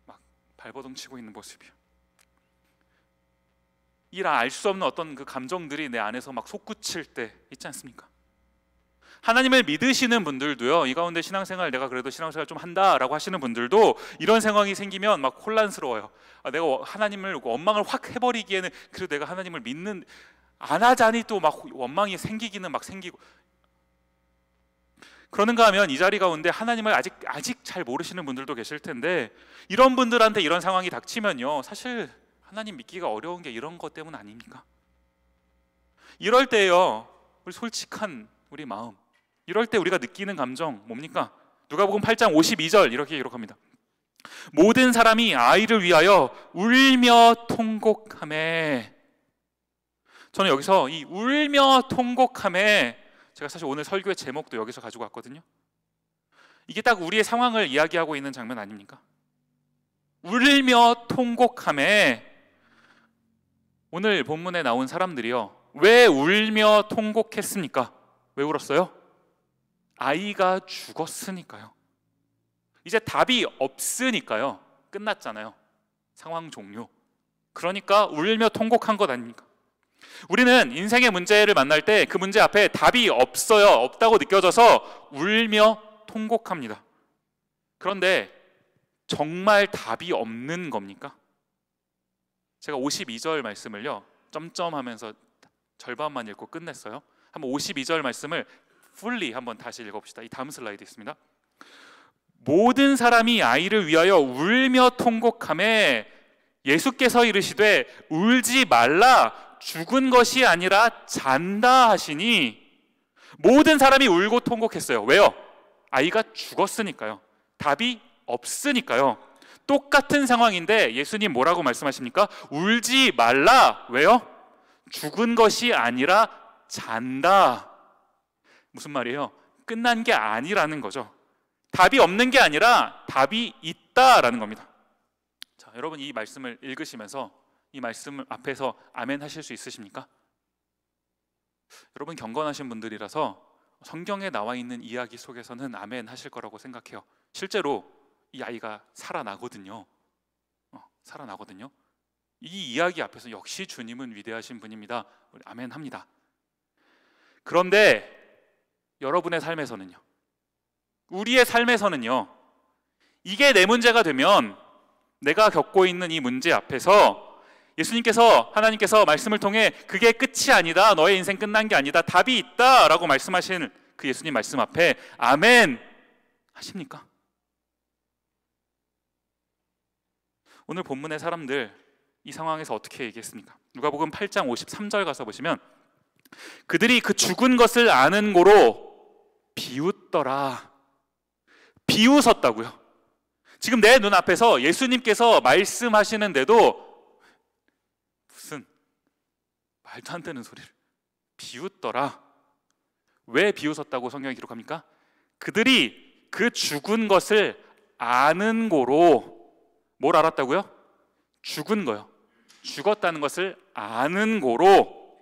막 발버둥 치고 있는 모습이요. 알 수 없는 어떤 그 감정들이 내 안에서 막 솟구칠 때 있지 않습니까? 하나님을 믿으시는 분들도요, 이 가운데 신앙생활 내가 그래도 신앙생활 좀 한다라고 하시는 분들도 이런 상황이 생기면 막 혼란스러워요. 내가 하나님을 원망을 확 해버리기에는, 그래도 내가 하나님을 안 하자니 또 막 원망이 생기기는 막 생기고. 그러는가 하면 이 자리 가운데 하나님을 아직 잘 모르시는 분들도 계실 텐데, 이런 분들한테 이런 상황이 닥치면요, 사실 하나님 믿기가 어려운 게 이런 것 때문 아닙니까? 이럴 때요, 우리 솔직한 우리 마음, 이럴 때 우리가 느끼는 감정 뭡니까? 누가복음 8장 52절 이렇게 기록합니다. 모든 사람이 아이를 위하여 울며 통곡하매. 저는 여기서 이 울며 통곡하매, 제가 사실 오늘 설교의 제목도 여기서 가지고 왔거든요. 이게 딱 우리의 상황을 이야기하고 있는 장면 아닙니까? 울며 통곡하매. 오늘 본문에 나온 사람들이요, 왜 울며 통곡했습니까? 왜 울었어요? 아이가 죽었으니까요. 이제 답이 없으니까요. 끝났잖아요. 상황 종료. 그러니까 울며 통곡한 것 아닙니까? 우리는 인생의 문제를 만날 때 그 문제 앞에 답이 없어요. 없다고 느껴져서 울며 통곡합니다. 그런데 정말 답이 없는 겁니까? 제가 52절 말씀을요, 점점하면서 절반만 읽고 끝냈어요. 한번 52절 말씀을 fully 한번 다시 읽어봅시다. 이 다음 슬라이드 있습니다. 모든 사람이 아이를 위하여 울며 통곡하매 예수께서 이르시되 울지 말라, 죽은 것이 아니라 잔다 하시니. 모든 사람이 울고 통곡했어요. 왜요? 아이가 죽었으니까요. 답이 없으니까요. 똑같은 상황인데 예수님 뭐라고 말씀하십니까? 울지 말라. 왜요? 죽은 것이 아니라 잔다. 무슨 말이에요? 끝난 게 아니라는 거죠. 답이 없는 게 아니라 답이 있다라는 겁니다. 자, 여러분, 이 말씀을 읽으시면서 이 말씀 앞에서 아멘 하실 수 있으십니까? 여러분 경건하신 분들이라서 성경에 나와 있는 이야기 속에서는 아멘 하실 거라고 생각해요. 실제로 이 아이가 살아나거든요. 살아나거든요. 이 이야기 앞에서 역시 주님은 위대하신 분입니다. 우리 아멘 합니다. 그런데 여러분의 삶에서는요, 우리의 삶에서는요, 이게 내 문제가 되면 내가 겪고 있는 이 문제 앞에서 예수님께서, 하나님께서 말씀을 통해 그게 끝이 아니다, 너의 인생 끝난 게 아니다, 답이 있다 라고 말씀하신 그 예수님 말씀 앞에 아멘 하십니까? 오늘 본문의 사람들 이 상황에서 어떻게 얘기했습니까? 누가복음 8장 53절 가서 보시면 그들이 그 죽은 것을 아는 고로 비웃더라. 비웃었다고요. 지금 내 눈앞에서 예수님께서 말씀하시는데도 무슨 말도 안 되는 소리를 비웃더라. 왜 비웃었다고 성경이 기록합니까? 그들이 그 죽은 것을 아는 고로 뭘 알았다고요? 죽은 거요. 죽었다는 것을 아는 고로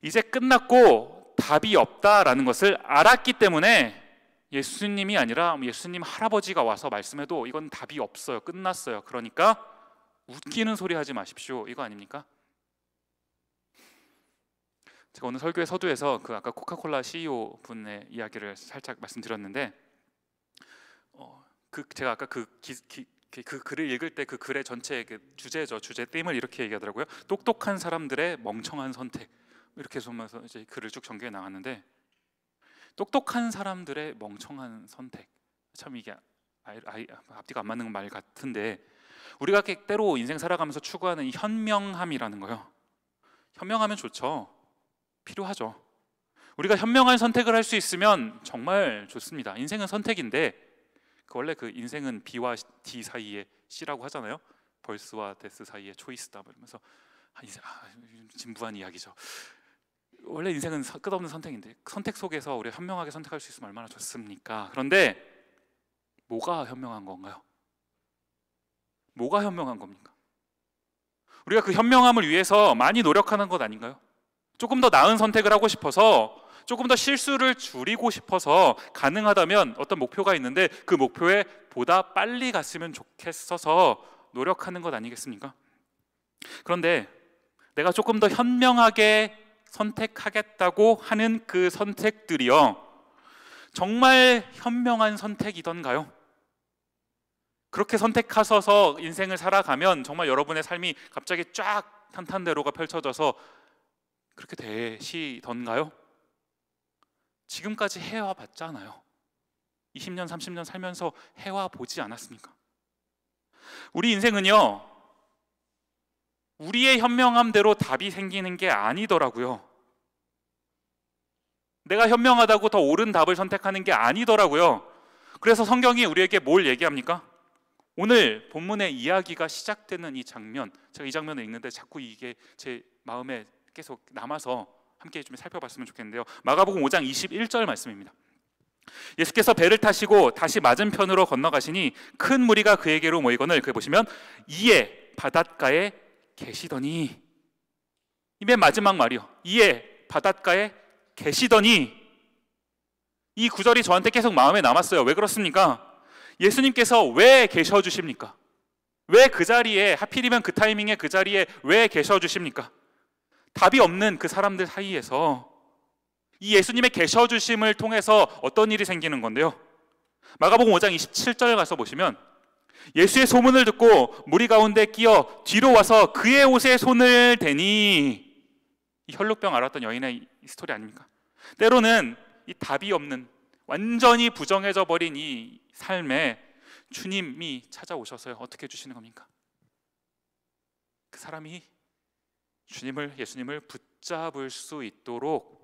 이제 끝났고 답이 없다라는 것을 알았기 때문에 예수님이 아니라 예수님 할아버지가 와서 말씀해도 이건 답이 없어요. 끝났어요. 그러니까 웃기는 소리 하지 마십시오. 이거 아닙니까? 제가 오늘 설교의 서두에서 그 아까 코카콜라 CEO 분의 이야기를 살짝 말씀드렸는데 제가 아까 그 글을 읽을 때 그 글의 전체 주제죠. 주제 띠임을 이렇게 얘기하더라고요. 똑똑한 사람들의 멍청한 선택. 이렇게 보면서 이제 글을 쭉 전개해 나갔는데 똑똑한 사람들의 멍청한 선택. 참 이게 앞뒤가 안 맞는 말 같은데 우리가 때로 인생 살아가면서 추구하는 이 현명함이라는 거요. 현명하면 좋죠. 필요하죠. 우리가 현명한 선택을 할 수 있으면 정말 좋습니다. 인생은 선택인데 원래 그 인생은 B와 D 사이에 C라고 하잖아요. 벌스와 데스 사이에 초이스다 이러면서 진부한 이야기죠. 원래 인생은 끝없는 선택인데 선택 속에서 우리가 현명하게 선택할 수 있으면 얼마나 좋습니까? 그런데 뭐가 현명한 건가요? 뭐가 현명한 겁니까? 우리가 그 현명함을 위해서 많이 노력하는 것 아닌가요? 조금 더 나은 선택을 하고 싶어서, 조금 더 실수를 줄이고 싶어서, 가능하다면 어떤 목표가 있는데 그 목표에 보다 빨리 갔으면 좋겠어서 노력하는 것 아니겠습니까? 그런데 내가 조금 더 현명하게 선택하겠다고 하는 그 선택들이요, 정말 현명한 선택이던가요? 그렇게 선택하셔서 인생을 살아가면 정말 여러분의 삶이 갑자기 쫙 탄탄대로가 펼쳐져서 그렇게 되시던가요? 지금까지 해와 봤잖아요. 20년, 30년 살면서 해와 보지 않았습니까? 우리 인생은요, 우리의 현명함대로 답이 생기는 게 아니더라고요. 내가 현명하다고 더 옳은 답을 선택하는 게 아니더라고요. 그래서 성경이 우리에게 뭘 얘기합니까? 오늘 본문의 이야기가 시작되는 이 장면, 제가 이 장면을 읽는데 자꾸 이게 제 마음에 계속 남아서 함께 좀 살펴봤으면 좋겠는데요. 마가복음 5장 21절 말씀입니다. 예수께서 배를 타시고 다시 맞은편으로 건너가시니 큰 무리가 그에게로 모이거늘, 그에 보시면 이에 바닷가에 계시더니, 이 맨 마지막 말이요, 이에 바닷가에 계시더니, 이 구절이 저한테 계속 마음에 남았어요. 왜 그렇습니까? 예수님께서 왜 계셔 주십니까? 왜 그 자리에, 하필이면 그 타이밍에 그 자리에 왜 계셔 주십니까? 답이 없는 그 사람들 사이에서 이 예수님의 계셔 주심을 통해서 어떤 일이 생기는 건데요, 마가복음 5장 27절 가서 보시면 예수의 소문을 듣고 무리 가운데 끼어 뒤로 와서 그의 옷에 손을 대니, 이 혈루병 앓았던 여인의 이 스토리 아닙니까? 때로는 이 답이 없는, 완전히 부정해져 버린 이 삶에 주님이 찾아오셔서요, 어떻게 해주시는 겁니까? 그 사람이 예수님을 붙잡을 수 있도록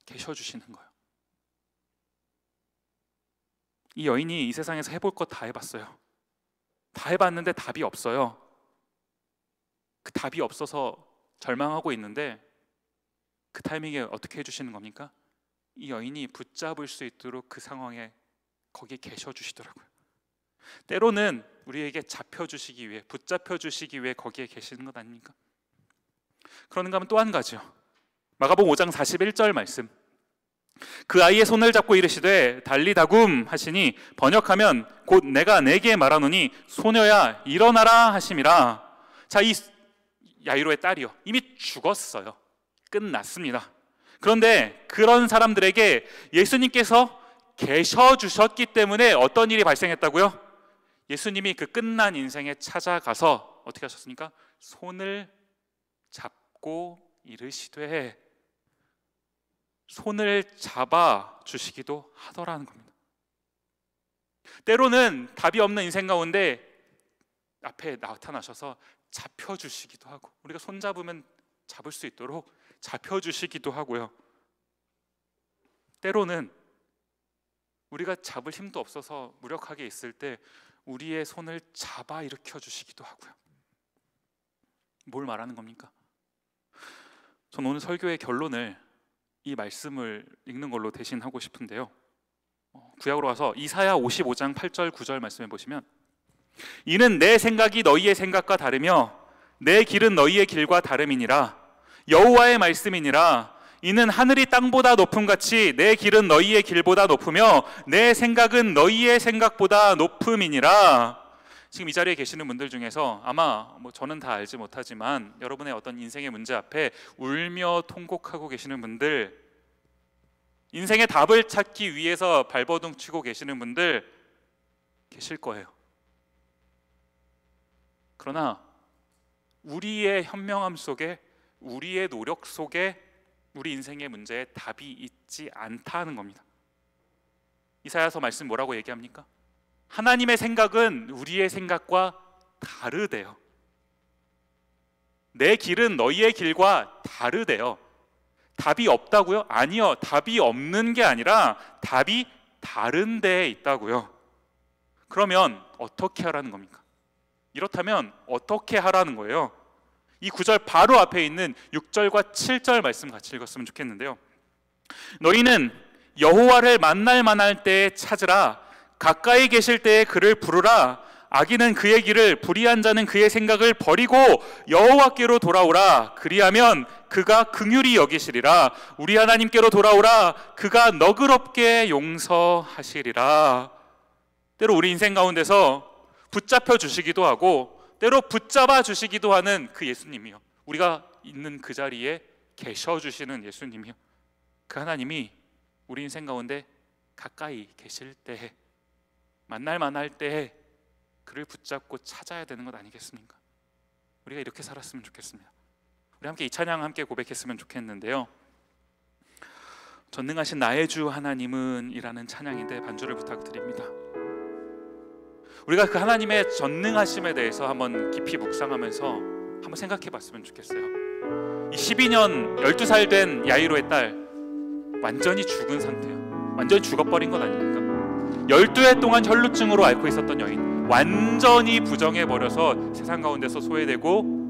계셔주시는 거예요. 이 여인이 이 세상에서 해볼 것 다 해봤어요. 다 해봤는데 답이 없어요. 그 답이 없어서 절망하고 있는데 그 타이밍에 어떻게 해주시는 겁니까? 이 여인이 붙잡을 수 있도록 그 상황에 거기에 계셔주시더라고요. 때로는 우리에게 잡혀주시기 위해, 붙잡혀주시기 위해 거기에 계시는 것 아닙니까? 그런가 하면 또 한 가지요. 마가복음 5장 41절 말씀, 그 아이의 손을 잡고 이르시되 달리다굼 하시니 번역하면 곧 내가 네게 말하노니 소녀야 일어나라 하심이라. 자, 이 야이로의 딸이요, 이미 죽었어요. 끝났습니다. 그런데 그런 사람들에게 예수님께서 계셔 주셨기 때문에 어떤 일이 발생했다고요? 예수님이 그 끝난 인생에 찾아가서 어떻게 하셨습니까? 손을 잡고 이르시되, 손을 잡아 주시기도 하더라는 겁니다. 때로는 답이 없는 인생 가운데 앞에 나타나셔서 잡혀주시기도 하고, 우리가 손 잡으면 잡을 수 있도록 잡혀주시기도 하고요. 때로는 우리가 잡을 힘도 없어서 무력하게 있을 때 우리의 손을 잡아 일으켜 주시기도 하고요. 뭘 말하는 겁니까? 저는 오늘 설교의 결론을 이 말씀을 읽는 걸로 대신 하고 싶은데요, 구약으로 와서 이사야 55장 8절 9절 말씀해 보시면, 이는 내 생각이 너희의 생각과 다르며 내 길은 너희의 길과 다름이니라. 여호와의 말씀이니라. 이는 하늘이 땅보다 높음같이 내 길은 너희의 길보다 높으며 내 생각은 너희의 생각보다 높음이니라. 지금 이 자리에 계시는 분들 중에서 아마 저는 다 알지 못하지만 여러분의 어떤 인생의 문제 앞에 울며 통곡하고 계시는 분들, 인생의 답을 찾기 위해서 발버둥 치고 계시는 분들 계실 거예요. 그러나 우리의 현명함 속에, 우리의 노력 속에 우리 인생의 문제에 답이 있지 않다는 겁니다. 이사야서 말씀 뭐라고 얘기합니까? 하나님의 생각은 우리의 생각과 다르대요. 내 길은 너희의 길과 다르대요. 답이 없다고요? 아니요, 답이 없는 게 아니라 답이 다른 데에 있다고요. 그러면 어떻게 하라는 겁니까? 이렇다면 어떻게 하라는 거예요? 이 구절 바로 앞에 있는 6절과 7절 말씀 같이 읽었으면 좋겠는데요, 너희는 여호와를 만날 만할 때에 찾으라. 가까이 계실 때에 그를 부르라. 악인은 그의 길을, 불의한 자는 그의 생각을 버리고 여호와께로 돌아오라. 그리하면 그가 긍휼히 여기시리라. 우리 하나님께로 돌아오라. 그가 너그럽게 용서하시리라. 때로 우리 인생 가운데서 붙잡혀 주시기도 하고 때로 붙잡아 주시기도 하는 그 예수님이요, 우리가 있는 그 자리에 계셔 주시는 예수님이요, 그 하나님이 우리 인생 가운데 가까이 계실 때에, 만날 만할 때에 그를 붙잡고 찾아야 되는 것 아니겠습니까? 우리가 이렇게 살았으면 좋겠습니다. 우리 함께 이 찬양 함께 고백했으면 좋겠는데요, 전능하신 나의 주 하나님은 이라는 찬양인데 반주를 부탁드립니다. 우리가 그 하나님의 전능하심에 대해서 한번 깊이 묵상하면서 한번 생각해 봤으면 좋겠어요. 이 12년 12살 된 야이로의 딸, 완전히 죽은 상태예요. 완전히 죽어버린 것 아닙니까? 12해 동안 혈루증으로 앓고 있었던 여인, 완전히 부정해버려서 세상 가운데서 소외되고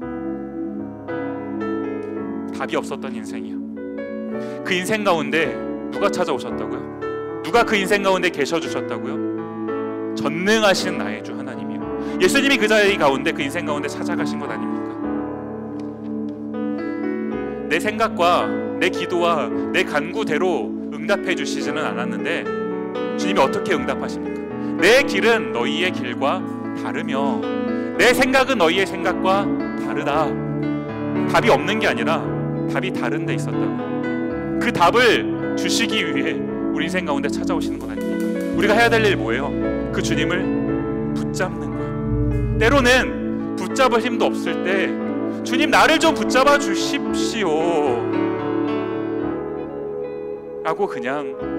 답이 없었던 인생이에요. 그 인생 가운데 누가 찾아오셨다고요? 누가 그 인생 가운데 계셔주셨다고요? 전능하신 나의 주 하나님이요, 예수님이 그 자리 가운데, 그 인생 가운데 찾아가신 것 아닙니까? 내 생각과 내 기도와 내 간구대로 응답해 주시지는 않았는데 주님이 어떻게 응답하십니까? 내 길은 너희의 길과 다르며 내 생각은 너희의 생각과 다르다. 답이 없는 게 아니라 답이 다른 데 있었다고. 그 답을 주시기 위해 우리 인생 가운데 찾아오시는 것 아닙니까? 우리가 해야 될 일 뭐예요? 그 주님을 붙잡는 거예요. 때로는 붙잡을 힘도 없을 때 주님 나를 좀 붙잡아 주십시오 라고 그냥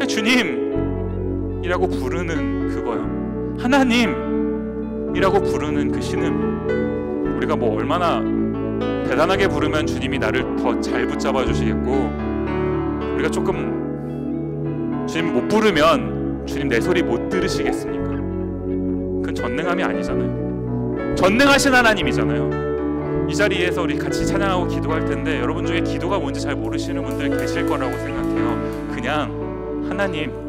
주님이라고 부르는 그거요, 하나님이라고 부르는 그 신음, 우리가 뭐 얼마나 대단하게 부르면 주님이 나를 더 잘 붙잡아 주시겠고, 우리가 조금 주님 못 부르면 주님 내 소리 못 들으시겠습니까? 그건 전능함이 아니잖아요. 전능하신 하나님이잖아요. 이 자리에서 우리 같이 찬양하고 기도할 텐데 여러분 중에 기도가 뭔지 잘 모르시는 분들 계실 거라고 생각해요. 그냥 하나님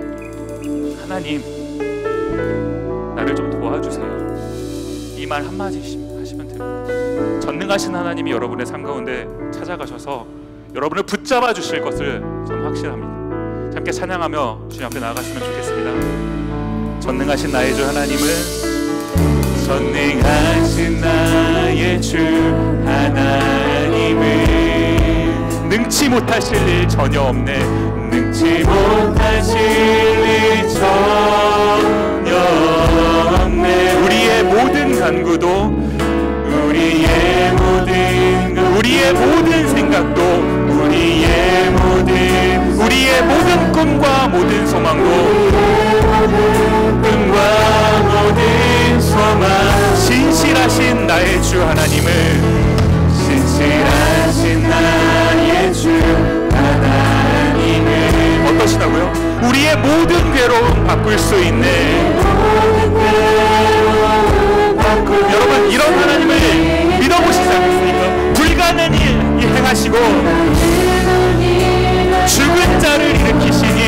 나를 좀 도와주세요, 이 말 한마디 하시면 됩니다. 전능하신 하나님이 여러분의 삶 가운데 찾아가셔서 여러분을 붙잡아 주실 것을 저는 확신합니다. 함께 찬양하며 주님 앞에 나아갔으면 좋겠습니다. 전능하신 나의 주 하나님은, 전능하신 나의 주 하나님은 능치 못하실 일 전혀 없네. 능치 못하실 일 전혀 없네. 우리의 모든 간구도, 우리의 모든 생각도, 우리의 모든 꿈과 모든 소망도, 신실하신 나의 주 하나님을, 신실하신 나의 주 하나님을 어떠시다고요? 우리의 모든 괴로움 바꿀 수 있네. 여러분, 이런 하나님을 믿어보시지 않겠습니까? 불가능한 일 행하시고 죽은 자를 일으키시니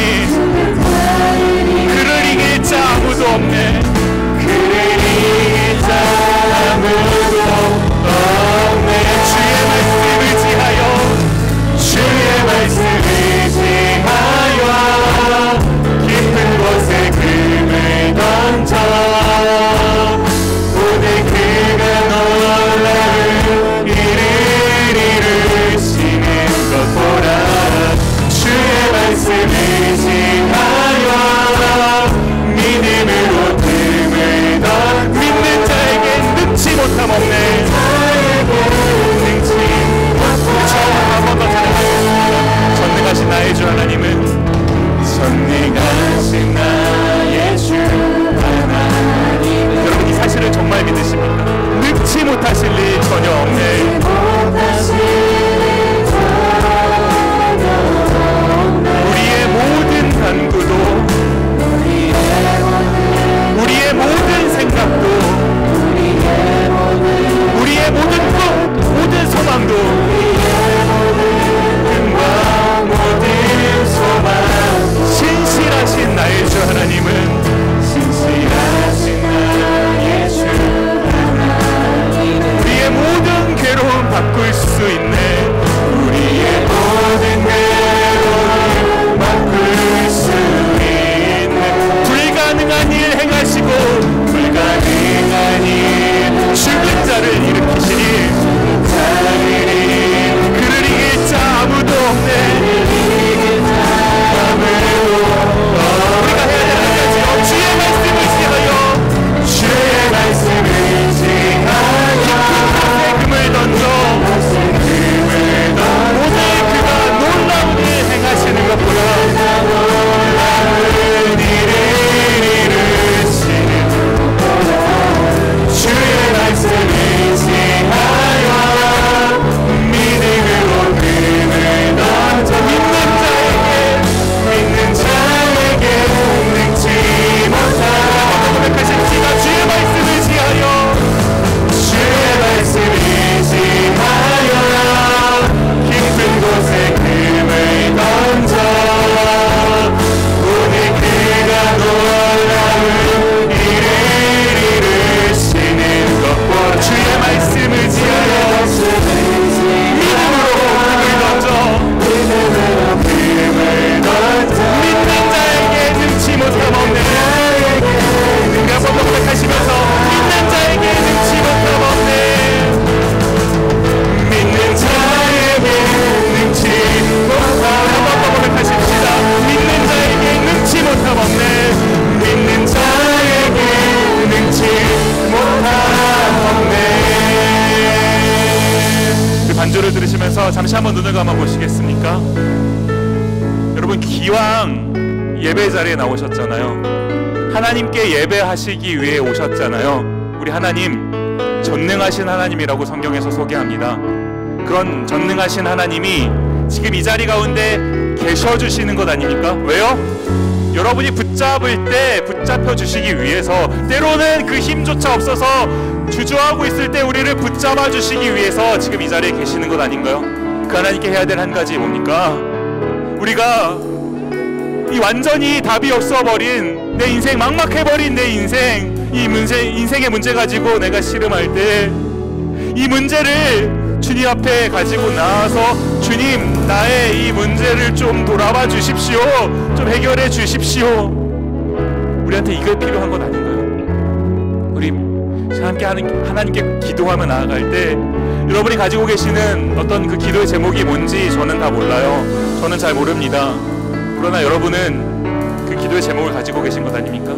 그를 이길 자 아무도 없네. 그를 이길 자 아무도 없네. 주의 말씀을 지하여, 주의 말씀을 지하여 깊은 곳에 금을 던져 오늘 그가 놀라운 일을 이루시는 것 보라. 주의 말씀을 지하여 믿음으로 금을 던져 믿는 자에겐 능치 못함 없네. 한 번 더 찬양하겠습니다. 전능하신 나의 주 하나님은, 전능하신 나의 주 하나님은, 여러분 이 사실을 정말 믿으십니까? 능치 못하실 일 전혀 없네. 우리의 모든 간구도, 우리의 모든 생각도, 우리의 모든 꿈, 모든 소망도, 신실하신 나의 주 하나님은, 신실하신 나의 주 하나님은 우리의 모든 괴로움 바꿀 수 있네. 우리의 모든 괴로움 바꿀 수 있네. 불가능한 일 행하시고 불가능한 일 죽은 자를 일으키시니 그를 이길 자 아무도 없네. 우리가 해야 되는 거지요. 주의 말씀을 지하여, 주의 말씀을 지하여 금을 던져 오늘 그가 놀라운 일 행하시는 것보다 놀라운 일을 이루시는 주의 말씀을 지하여 믿음으로 금을 던져 믿는 자에게 능치 못한 고백하신 지가 주의 말씀을 지하여, 주의 말씀을 지하여 깊은 곳에 금을 던져 오늘 그가 놀라운 일을 이루시는 것 보라. 주의 말씀을 지하여 믿음으로 금을 던져 믿는 자에게 능치 못함 없네. 한번 고백하시면서 믿는 자에게 능치 못함 없네. 믿는 자에게 능치 못함. 한번 고백하십시다. 믿는 자에게 능치 못함 없네. 믿는 자에게 능치 못함 없네. 그 반주를 들으시면서 잠시 한번 눈을 감아 보시겠습니까? 여러분, 기왕 예배 자리에 나오셨잖아요. 하나님께 예배하시기 위해 오셨잖아요. 우리 하나님, 전능하신 하나님이라고 성경에서 소개합니다. 그런 전능하신 하나님이 지금 이 자리 가운데 계셔주시는 것 아닙니까? 왜요? 여러분이 붙잡을 때 붙잡혀 주시기 위해서, 때로는 그 힘조차 없어서 주저하고 있을 때 우리를 붙잡아 주시기 위해서 지금 이 자리에 계시는 것 아닌가요? 그 하나님께 해야 될 한 가지 뭡니까? 우리가 이 완전히 답이 없어버린 내 인생, 막막해버린 내 인생, 인생의 문제 가지고 내가 씨름할 때 이 문제를 주님 앞에 가지고 나와서 주님, 나의 이 문제를 좀 돌아봐 주십시오. 좀 해결해 주십시오. 우리한테 이게 필요한 건 아닌가요? 우리 함께 하나님께 기도하며 나아갈 때 여러분이 가지고 계시는 어떤 그 기도의 제목이 뭔지 저는 다 몰라요. 저는 잘 모릅니다. 그러나 여러분은 그 기도의 제목을 가지고 계신 것 아닙니까?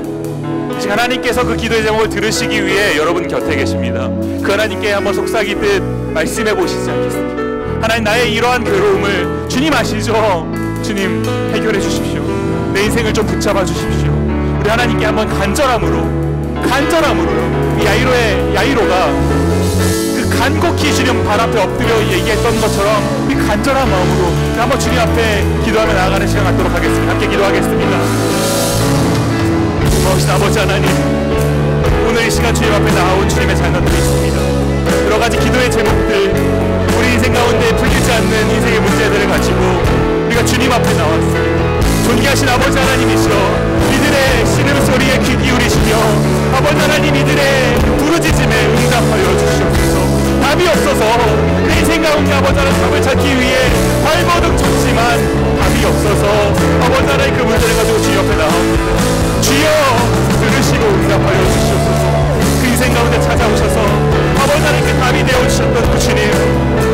이제 하나님께서 그 기도의 제목을 들으시기 위해 여러분 곁에 계십니다. 그 하나님께 한번 속삭이듯 말씀해 보시지 않겠습니까? 하나님, 나의 이러한 괴로움을 주님 아시죠? 주님, 해결해 주십시오. 내 인생을 좀 붙잡아 주십시오. 우리 하나님께 한번 간절함으로 야이로가 그 간곡히 주님 발 앞에 엎드려 얘기했던 것처럼 우리 간절한 마음으로 한번 주님 앞에 기도하며 나아가는 시간 갖도록 하겠습니다. 함께 기도하겠습니다. 고마우신 아버지 하나님, 오늘 이 시간 주님 앞에 나온 주님의 자녀들이 있습니다. 여러 가지 기도의 제목들, 우리 인생 가운데 풀리지 않는 인생의 문제들을 가지고 우리가 주님 앞에 나왔습니다. 존귀하신 아버지 하나님이시여, 이들의 신음소리에 귀 기울이시며 아버지 하나님, 이들의 부르짖음에 응답하여 주시옵소서. 답이 없어서 내 인생 가운데 아버지 하나님 답을 찾기 위해 발버둥 쳤지만 답이 없어서 아버지 하나님 그 문제를 가지고 주님 앞에 나옵니다. 주여, 들으시고 응답하여 주시옵소서. 그 인생 가운데 찾아오셔서 아버지 하나님께 답이 되어주셨던 그 주님,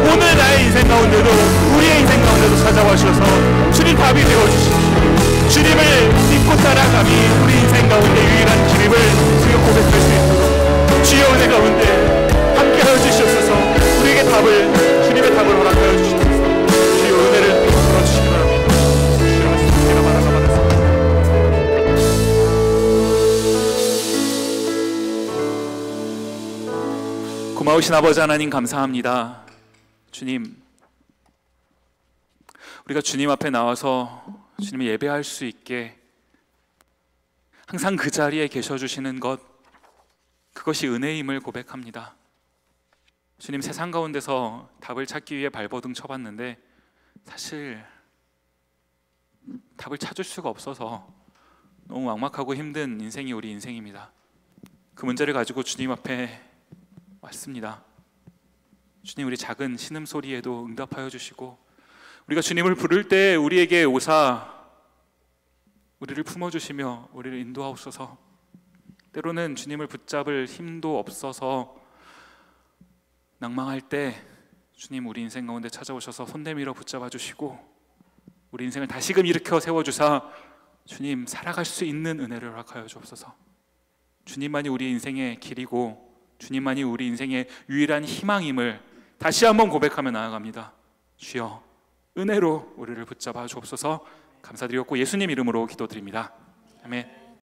오늘 나의 인생 가운데도 우리의 인생 가운데도 찾아와 주셔서 주님 답이 되어주십시오. 주님을 믿고 따라감이 우리 인생 가운데 유일한 길임을 주여 고백할 수 있도록 주여 은혜 가운데 함께하여 주시옵소서. 우리에게 주님의 답을 허락하여 주시옵소서. 주여 은혜를 풀어주시기 바랍니다. 주여 말씀 제가 받았습니다. 고마우신 아버지 하나님, 감사합니다. 주님, 우리가 주님 앞에 나와서 주님을 예배할 수 있게 항상 그 자리에 계셔주시는 것, 그것이 은혜임을 고백합니다. 주님, 세상 가운데서 답을 찾기 위해 발버둥 쳐봤는데 사실 답을 찾을 수가 없어서 너무 막막하고 힘든 인생이 우리 인생입니다. 그 문제를 가지고 주님 앞에 왔습니다. 주님, 우리 작은 신음소리에도 응답하여 주시고 우리가 주님을 부를 때 우리에게 오사 우리를 품어주시며 우리를 인도하옵소서. 때로는 주님을 붙잡을 힘도 없어서 낭망할 때 주님, 우리 인생 가운데 찾아오셔서 손 내밀어 붙잡아 주시고 우리 인생을 다시금 일으켜 세워주사 주님, 살아갈 수 있는 은혜를 허락하여 주옵소서. 주님만이 우리 인생의 길이고 주님만이 우리 인생의 유일한 희망임을 다시 한번 고백하며 나아갑니다. 주여, 은혜로 우리를 붙잡아 주옵소서. 감사드렸고 예수님 이름으로 기도드립니다. 아멘.